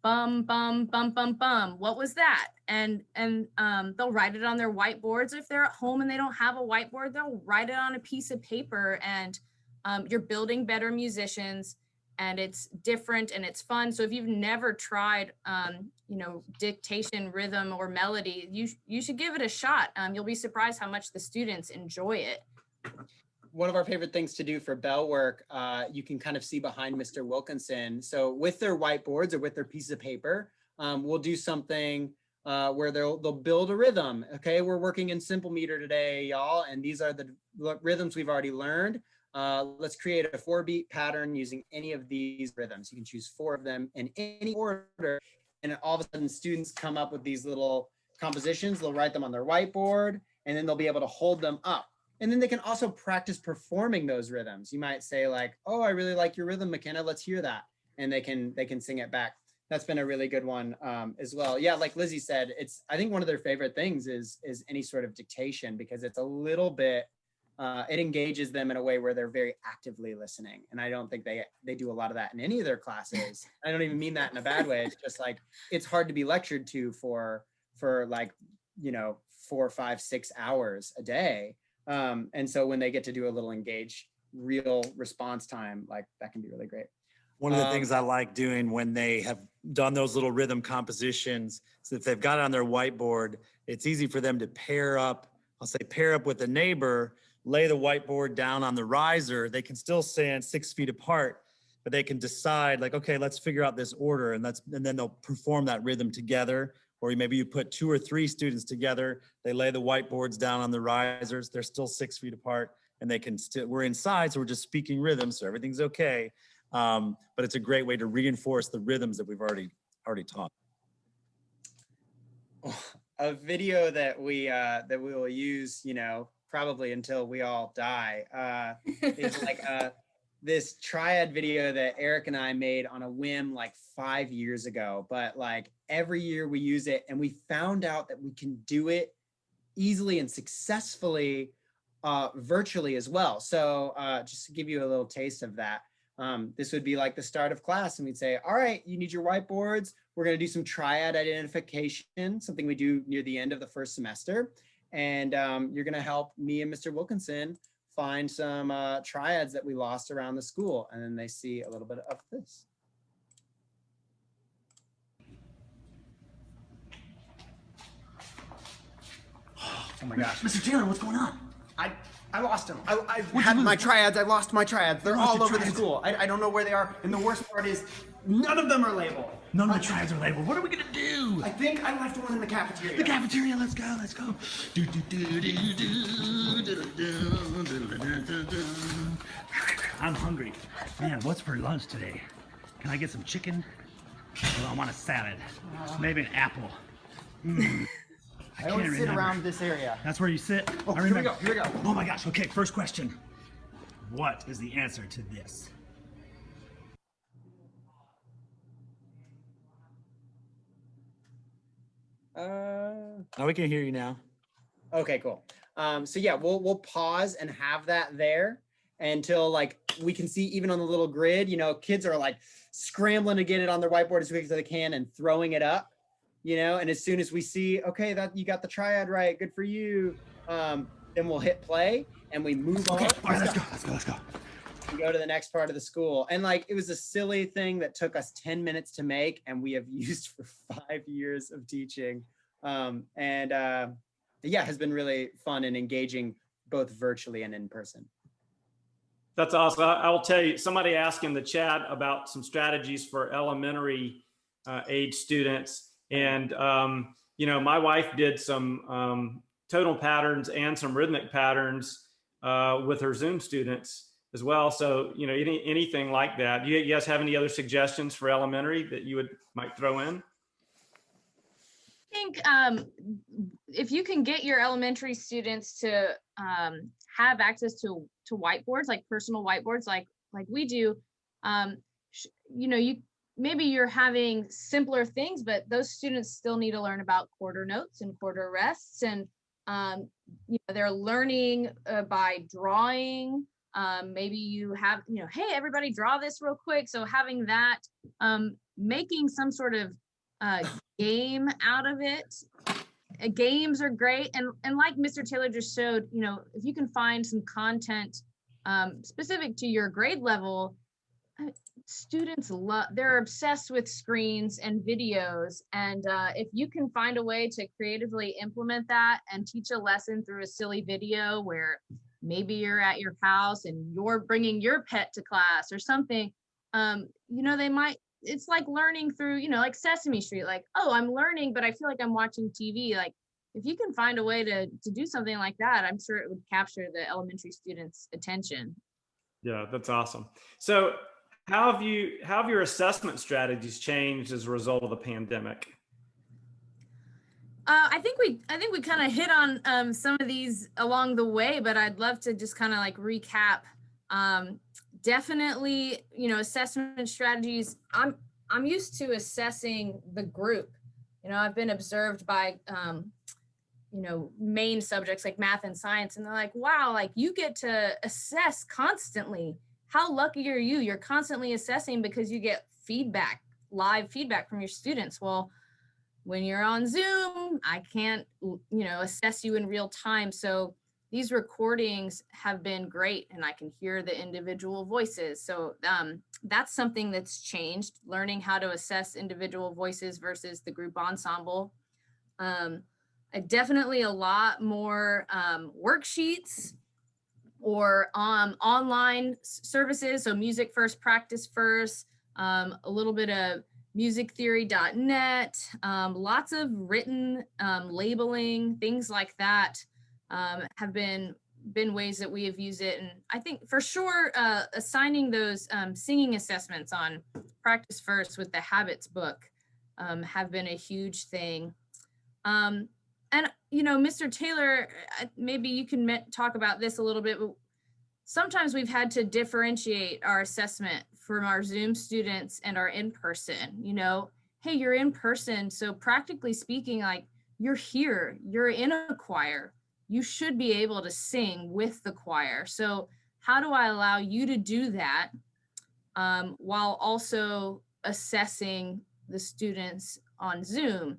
bum, bum, bum, bum, bum. What was that? And they'll write it on their whiteboards. If they're at home and they don't have a whiteboard, they'll write it on a piece of paper. And you're building better musicians, and it's different and it's fun. So if you've never tried, you know, dictation, rhythm, or melody, you should give it a shot. You'll be surprised how much the students enjoy it. One of our favorite things to do for bell work, you can kind of see behind Mr. Wilkinson. So with their whiteboards or with their piece of paper, we'll do something where they'll build a rhythm. Okay, we're working in simple meter today, y'all, and these are the rhythms we've already learned. Let's create a 4-beat pattern using any of these rhythms. You can choose 4 of them in any order, and all of a sudden students come up with these little compositions. They'll write them on their whiteboard, and then they'll be able to hold them up. And then they can also practice performing those rhythms. You might say like, oh, I really like your rhythm, McKenna, let's hear that. And they can sing it back. That's been a really good one as well. Yeah, like Lizzie said, I think one of their favorite things is any sort of dictation, because it's a little bit, it engages them in a way where they're very actively listening. And I don't think they do a lot of that in any of their classes. I don't even mean that in a bad way. It's just like, it's hard to be lectured to for like, you know, 4, 5, 6 hours a day. And so when they get to do a little engaged real response time, like that can be really great. One of the things I like doing when they have done those little rhythm compositions, so if they've got it on their whiteboard, it's easy for them to pair up with a neighbor, lay the whiteboard down on the riser. They can still stand 6 feet apart, but they can decide like, okay, let's figure out this order, and then they'll perform that rhythm together. Or maybe you put 2 or 3 students together, they lay the whiteboards down on the risers, they're still 6 feet apart, and they can still, we're inside, so we're just speaking rhythms, so everything's okay. But it's a great way to reinforce the rhythms that we've already taught. A video that we will use, you know, probably until we all die, is like this triad video that Eric and I made on a whim like 5 years ago, but like every year we use it, and we found out that we can do it easily and successfully virtually as well. So just to give you a little taste of that, this would be like the start of class, and we'd say, all right, you need your whiteboards. We're going to do some triad identification, something we do near the end of the first semester. And you're going to help me and Mr. Wilkinson find some triads that we lost around the school. And then they see a little bit of this. Oh my gosh. Mr. Taylor, what's going on? I lost them. I had my triads. I lost my triads. They're all over the school. I don't know where they are. And the worst part is none of them are labeled. None of the triads are labeled. What are we gonna do? I think I left one in the cafeteria. The cafeteria, let's go, let's go. I'm hungry. Man, what's for lunch today? Can I get some chicken? Well, I want a salad. Maybe an apple. I always sit around this area. That's where you sit? Oh, I remember. here we go. Oh my gosh, okay, first question. What is the answer to this? Oh, we can hear you now. Okay, cool. So yeah, we'll pause and have that there until like we can see even on the little grid, you know, kids are like scrambling to get it on their whiteboard as quick as they can and throwing it up, you know, and as soon as we see, okay, that you got the triad right, good for you. Then we'll hit play and we move on. Okay, all right, let's go. We go to the next part of the school. And like, it was a silly thing that took us 10 minutes to make and we have used for 5 years of teaching. Yeah, has been really fun and engaging both virtually and in person. That's awesome. I will tell you, somebody asked in the chat about some strategies for elementary age students. And, you know, my wife did some tonal patterns and some rhythmic patterns with her Zoom students as well. So, you know, anything like that. Do you guys have any other suggestions for elementary that you might throw in? I think if you can get your elementary students to have access to whiteboards, like personal whiteboards, like we do, you know, maybe you're having simpler things, but those students still need to learn about quarter notes and quarter rests, and you know, they're learning by drawing. Maybe you have, you know, hey, everybody draw this real quick. So having that, making some sort of game out of it. Games are great, and like Mr. Taylor just showed, you know, if you can find some content specific to your grade level, students they're obsessed with screens and videos, and if you can find a way to creatively implement that and teach a lesson through a silly video where maybe you're at your house and you're bringing your pet to class or something, you know, they might. It's like learning through, you know, like Sesame Street, like, oh, I'm learning, but I feel like I'm watching TV. Like, if you can find a way to do something like that, I'm sure it would capture the elementary students' attention. Yeah, that's awesome. So how have your assessment strategies changed as a result of the pandemic? I think we kind of hit on some of these along the way, but I'd love to just kind of like recap. Definitely, you know, assessment strategies. I'm used to assessing the group. You know, I've been observed by, you know, main subjects like math and science, and they're like, wow, like you get to assess constantly. How lucky are you? You're constantly assessing because you get feedback, live feedback from your students. Well, when you're on Zoom, I can't, you know, assess you in real time. So these recordings have been great, and I can hear the individual voices. So that's something that's changed, learning how to assess individual voices versus the group ensemble. Definitely a lot more worksheets or online services. So music first, practice first, a little bit of musictheory.net, lots of written labeling, things like that. Have been ways that we have used it. And I think for sure, assigning those singing assessments on Practice First with the Habits book have been a huge thing. And, you know, Mr. Taylor, maybe you can talk about this a little bit. But sometimes we've had to differentiate our assessment from our Zoom students and our in-person. You know, hey, you're in person. So practically speaking, like you're here, you're in a choir. you should be able to sing with the choir. So how do I allow you to do that while also assessing the students on Zoom?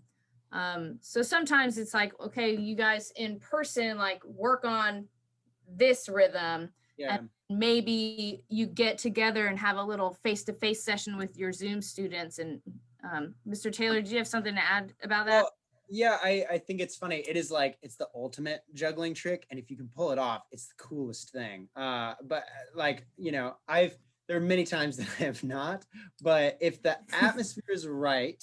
So sometimes it's like, okay, you guys in person, like work on this rhythm. Yeah. And maybe you get together and have a little face-to-face session with your Zoom students. And Mr. Taylor, do you have something to add about that? Well, yeah, I think it's funny. It is like, it's the ultimate juggling trick. And if you can pull it off, it's the coolest thing. But like, you know, there are many times that I have not, but if the atmosphere is right,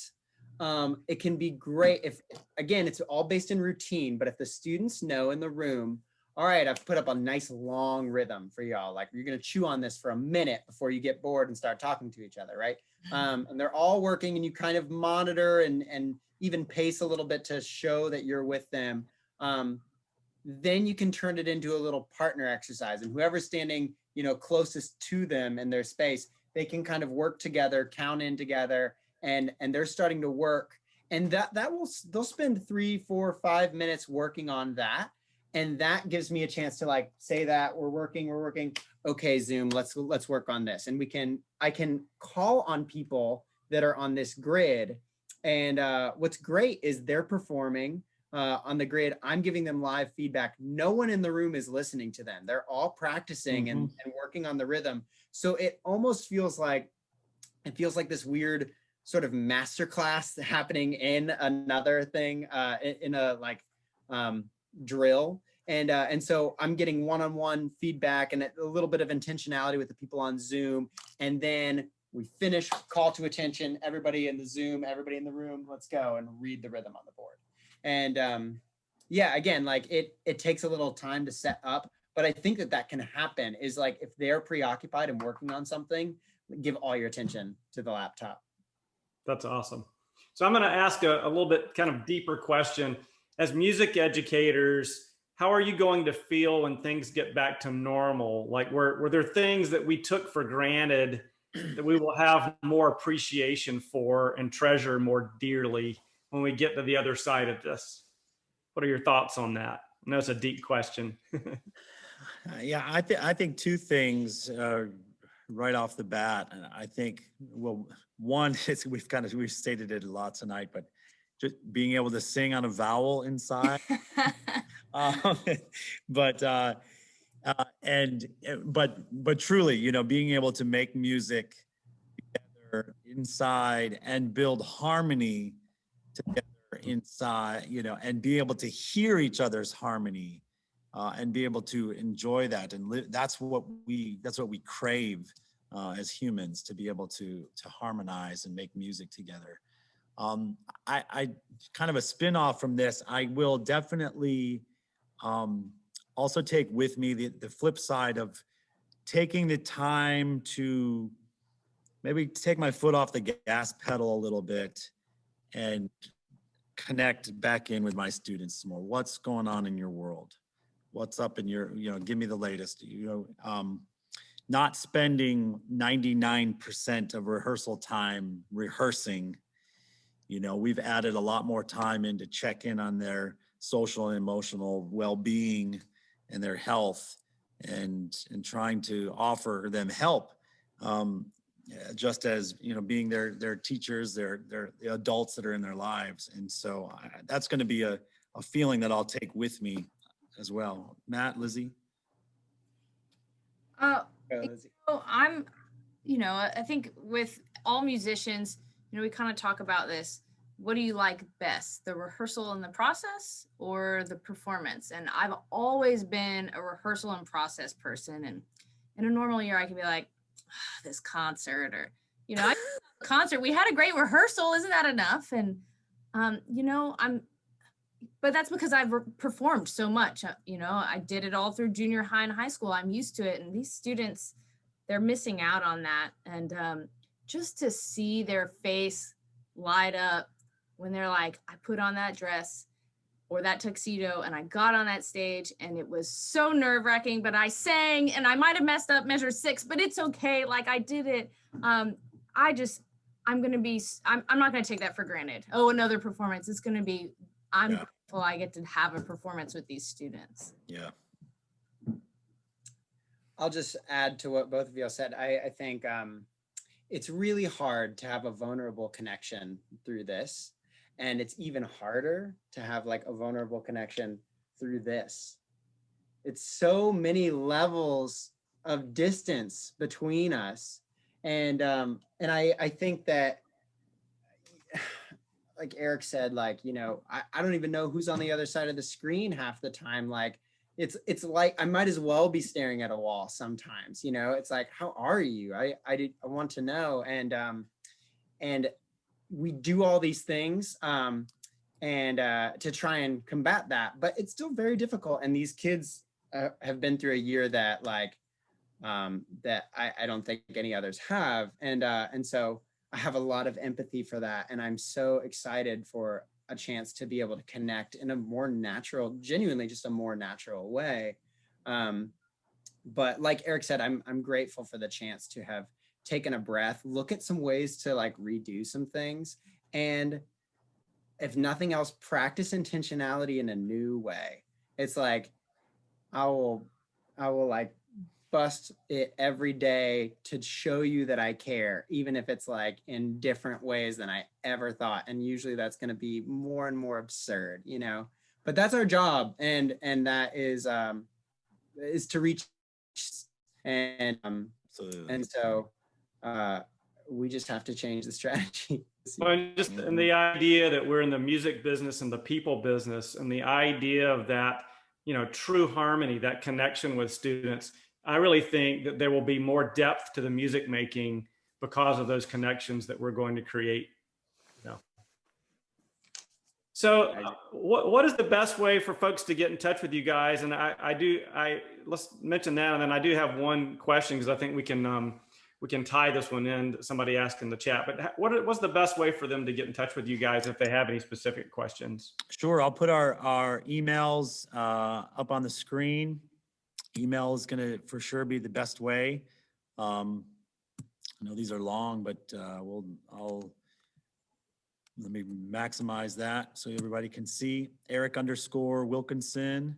it can be great. If, again, it's all based in routine, but if the students know in the room, all right, I've put up a nice long rhythm for y'all. Like, you're going to chew on this for a minute before you get bored and start talking to each other, right? And they're all working, and you kind of monitor and even pace a little bit to show that you're with them. Then you can turn it into a little partner exercise, and whoever's standing, you know, closest to them in their space, they can kind of work together, count in together, and they're starting to work. And they'll spend 3, 4, 5 minutes working on that. And that gives me a chance to like say that we're working. Okay, Zoom, let's work on this. And I can call on people that are on this grid. And what's great is they're performing on the grid. I'm giving them live feedback. No one in the room is listening to them. They're all practicing and working on the rhythm. So it almost feels like this weird sort of masterclass happening in another thing, in a like drill. And so I'm getting one-on-one feedback and a little bit of intentionality with the people on Zoom. And then we finish, call to attention, everybody in the Zoom, everybody in the room, let's go and read the rhythm on the board. And yeah, again, like it takes a little time to set up, but I think that can happen is like, if they're preoccupied and working on something, give all your attention to the laptop. That's awesome. So I'm going to ask a little bit kind of deeper question. As music educators, how are you going to feel when things get back to normal? Like, were there things that we took for granted that we will have more appreciation for and treasure more dearly when we get to the other side of this? What are your thoughts on that? I know it's a deep question. Yeah, I think two things right off the bat. And I think, well, one is we've stated it a lot tonight, but just being able to sing on a vowel inside. But truly, you know, being able to make music together inside and build harmony together inside, you know, and be able to hear each other's harmony and be able to enjoy that and live. That's what we crave as humans, to be able to harmonize and make music together. I kind of a spin-off from this, I will definitely also take with me the flip side of taking the time to maybe take my foot off the gas pedal a little bit and connect back in with my students more. What's going on in your world? What's up in your, you know, give me the latest, you know, not spending 99% of rehearsal time rehearsing. You know, we've added a lot more time in to check in on their social and emotional well-being and their health, and trying to offer them help, just as, you know, being their teachers, their the adults that are in their lives. And so that's going to be a feeling that I'll take with me as well. Matt, Lizzie? Lizzie. So I think with all musicians, you know, we kind of talk about this. What do you like best, the rehearsal and the process or the performance? And I've always been a rehearsal and process person. And in a normal year, I could be like, this concert, or, you know, concert, we had a great rehearsal. Isn't that enough? And, you know, but that's because I've performed so much. You know, I did it all through junior high and high school. I'm used to it. And these students, they're missing out on that. And just to see their face light up when they're like, I put on that dress or that tuxedo and I got on that stage and it was so nerve-wracking, but I sang and I might have messed up measure 6, but it's okay. Like, I did it. I'm not going to take that for granted. Oh, another performance. It's going to be, I'm well, I get to have a performance with these students. Yeah. I'll just add to what both of y'all said. I think it's really hard to have a vulnerable connection through this. And it's even harder to have like a vulnerable connection through this. It's so many levels of distance between us. And I think that, like Eric said, like, you know, I don't even know who's on the other side of the screen half the time. Like, it's like I might as well be staring at a wall sometimes, you know. It's like, how are you? I want to know. And we do all these things to try and combat that, but it's still very difficult. And these kids have been through a year that like that I don't think any others have, and so I have a lot of empathy for that, and I'm so excited for a chance to be able to connect in a more natural, genuinely just a more natural way. But like Eric said, I'm grateful for the chance to have taken a breath, look at some ways to like redo some things, and if nothing else, practice intentionality in a new way. It's like I will like bust it every day to show you that I care, even if it's like in different ways than I ever thought. And usually that's going to be more and more absurd, you know, but that's our job. And that is to reach, and so we just have to change the strategy. Well, and just and the idea that we're in the music business and the people business, and the idea of that, you know, true harmony, that connection with students. I really think that there will be more depth to the music making because of those connections that we're going to create. You know. So what is the best way for folks to get in touch with you guys? And let's mention that. And then I do have one question, because I think we can tie this one in that somebody asked in the chat. But what's the best way for them to get in touch with you guys if they have any specific questions? Sure. I'll put our emails up on the screen. Email is going to for sure be the best way. I know these are long, but let me maximize that so everybody can see. Eric_Wilkinson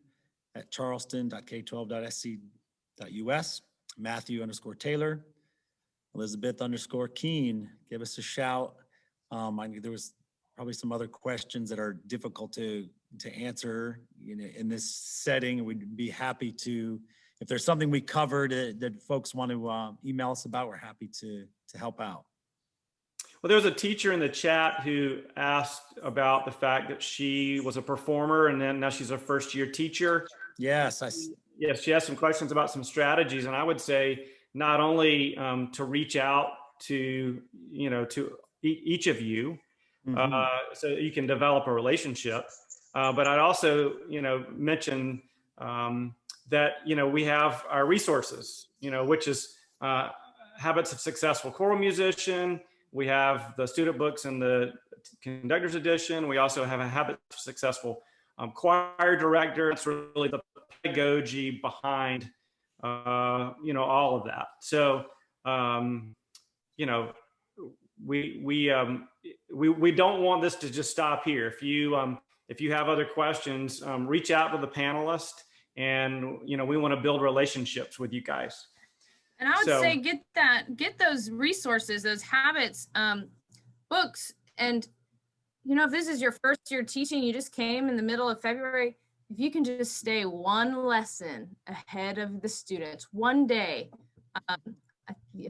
at charleston.k12.sc.us. Matthew_Taylor. Elizabeth_Keene. Give us a shout. There was probably some other questions that are difficult to answer, you know, in this setting. We'd be happy to, if there's something we covered that folks want to email us about, we're happy to help out. Well, there was a teacher in the chat who asked about the fact that she was a performer and then now she's a first-year teacher. Yes, yes, she has some questions about some strategies, and I would say not only to reach out to, you know, to each of you, so you can develop a relationship. But I'd also, you know, mention that, you know, we have our resources, you know, which is Habits of Successful Choral Musician. We have the student books and the conductor's edition. We also have a Habits of Successful choir director. It's really the pedagogy behind, you know, all of that. So, you know, we don't want this to just stop here. If you have other questions, reach out to the panelist, and, you know, we want to build relationships with you guys. And I would say get those resources, those habits, books. And, you know, if this is your first year teaching, you just came in the middle of February, if you can just stay one lesson ahead of the students, one day, I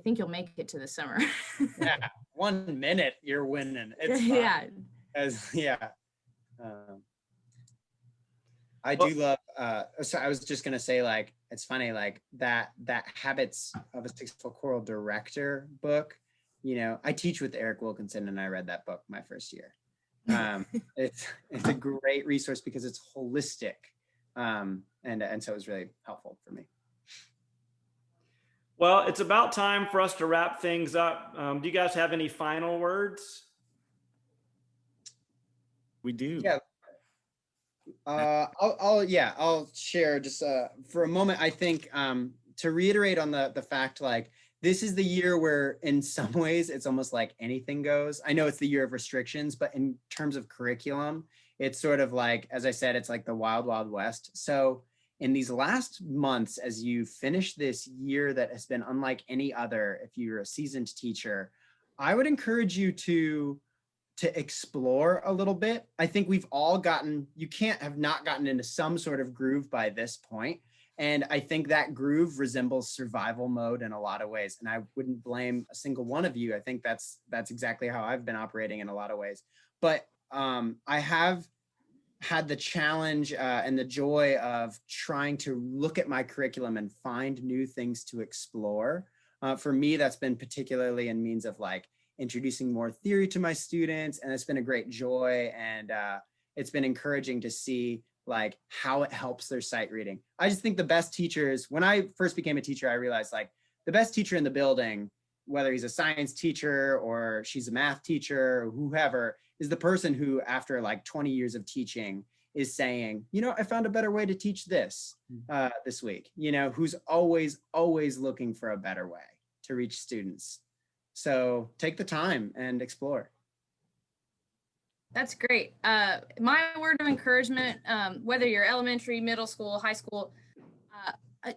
think you'll make it to the summer. Yeah, 1 minute you're winning. It's yeah. I do love, so I was just going to say, like, it's funny, like that Habits of a Successful Choral Director book, you know, I teach with Eric Wilkinson, and I read that book my first year. It's a great resource because it's holistic. And so it was really helpful for me. Well, it's about time for us to wrap things up. Do you guys have any final words? We do. Yeah. I'll share just for a moment. I think to reiterate on the fact, like, this is the year where in some ways it's almost like anything goes. I know it's the year of restrictions, but in terms of curriculum, it's sort of like, as I said, it's like the wild, wild west. So in these last months, as you finish this year that has been unlike any other, if you're a seasoned teacher, I would encourage you to explore a little bit. I think we've all gotten, you can't have not gotten into some sort of groove by this point. And I think that groove resembles survival mode in a lot of ways. And I wouldn't blame a single one of you. I think that's exactly how I've been operating in a lot of ways. But I have had the challenge and the joy of trying to look at my curriculum and find new things to explore. For me, that's been particularly in means of like introducing more theory to my students. And it's been a great joy. And it's been encouraging to see like how it helps their sight reading. I just think the best teachers, when I first became a teacher, I realized like the best teacher in the building, whether he's a science teacher or she's a math teacher or whoever, is the person who after like 20 years of teaching is saying, you know, I found a better way to teach this this week, you know, who's always looking for a better way to reach students. So take the time and explore. That's great. My word of encouragement, whether you're elementary, middle school, high school,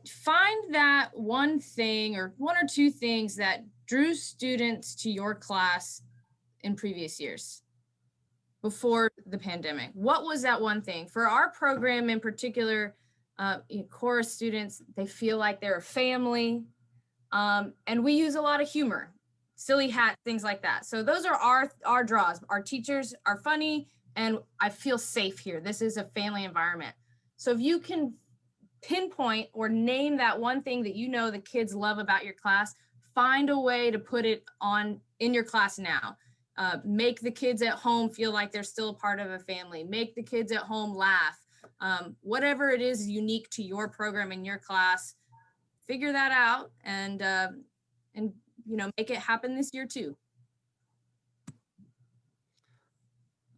find that one thing or one or two things that drew students to your class in previous years before the pandemic. What was that one thing? For our program in particular, chorus students, they feel like they're a family, and we use a lot of humor. Silly hats, things like that. So those are our draws. Our teachers are funny and I feel safe here. This is a family environment. So if you can pinpoint or name that one thing that you know the kids love about your class, find a way to put it on in your class now. Make the kids at home feel like they're still a part of a family. Make the kids at home laugh. Whatever it is unique to your program in your class, figure that out and you know, make it happen this year too.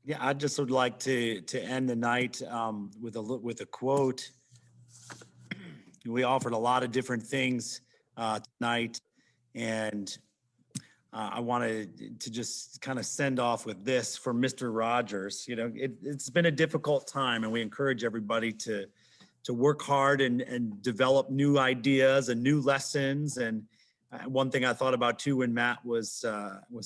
Yeah, I just would like to end the night with a quote. We offered a lot of different things tonight, and I wanted to just kind of send off with this from Mr. Rogers. You know, it's been a difficult time, and we encourage everybody to work hard and develop new ideas and new lessons. And one thing I thought about too when Matt was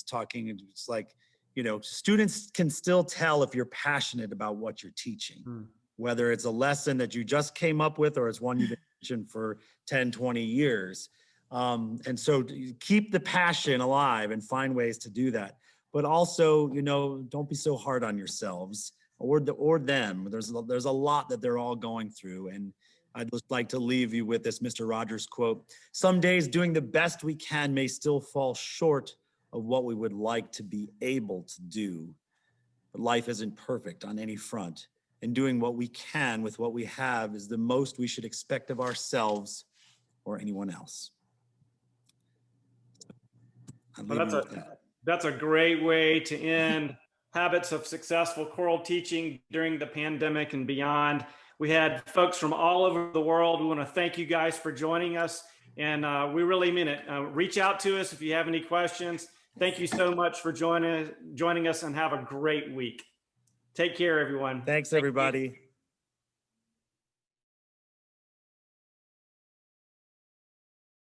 talking, it's like, you know, students can still tell if you're passionate about what you're teaching, whether it's a lesson that you just came up with or it's one you've been teaching for 10, 20 years. And so keep the passion alive and find ways to do that. But also, you know, don't be so hard on yourselves or them. There's a lot that they're all going through. And I'd just like to leave you with this Mr. Rogers quote. Some days doing the best we can may still fall short of what we would like to be able to do. But life isn't perfect on any front, and doing what we can with what we have is the most we should expect of ourselves or anyone else. Well, that's a great way to end Habits of Successful Choral Teaching during the pandemic and beyond. We had folks from all over the world. We want to thank you guys for joining us, and we really mean it. Reach out to us if you have any questions. Thank you so much for joining us, and have a great week. Take care, everyone. Thanks, everybody.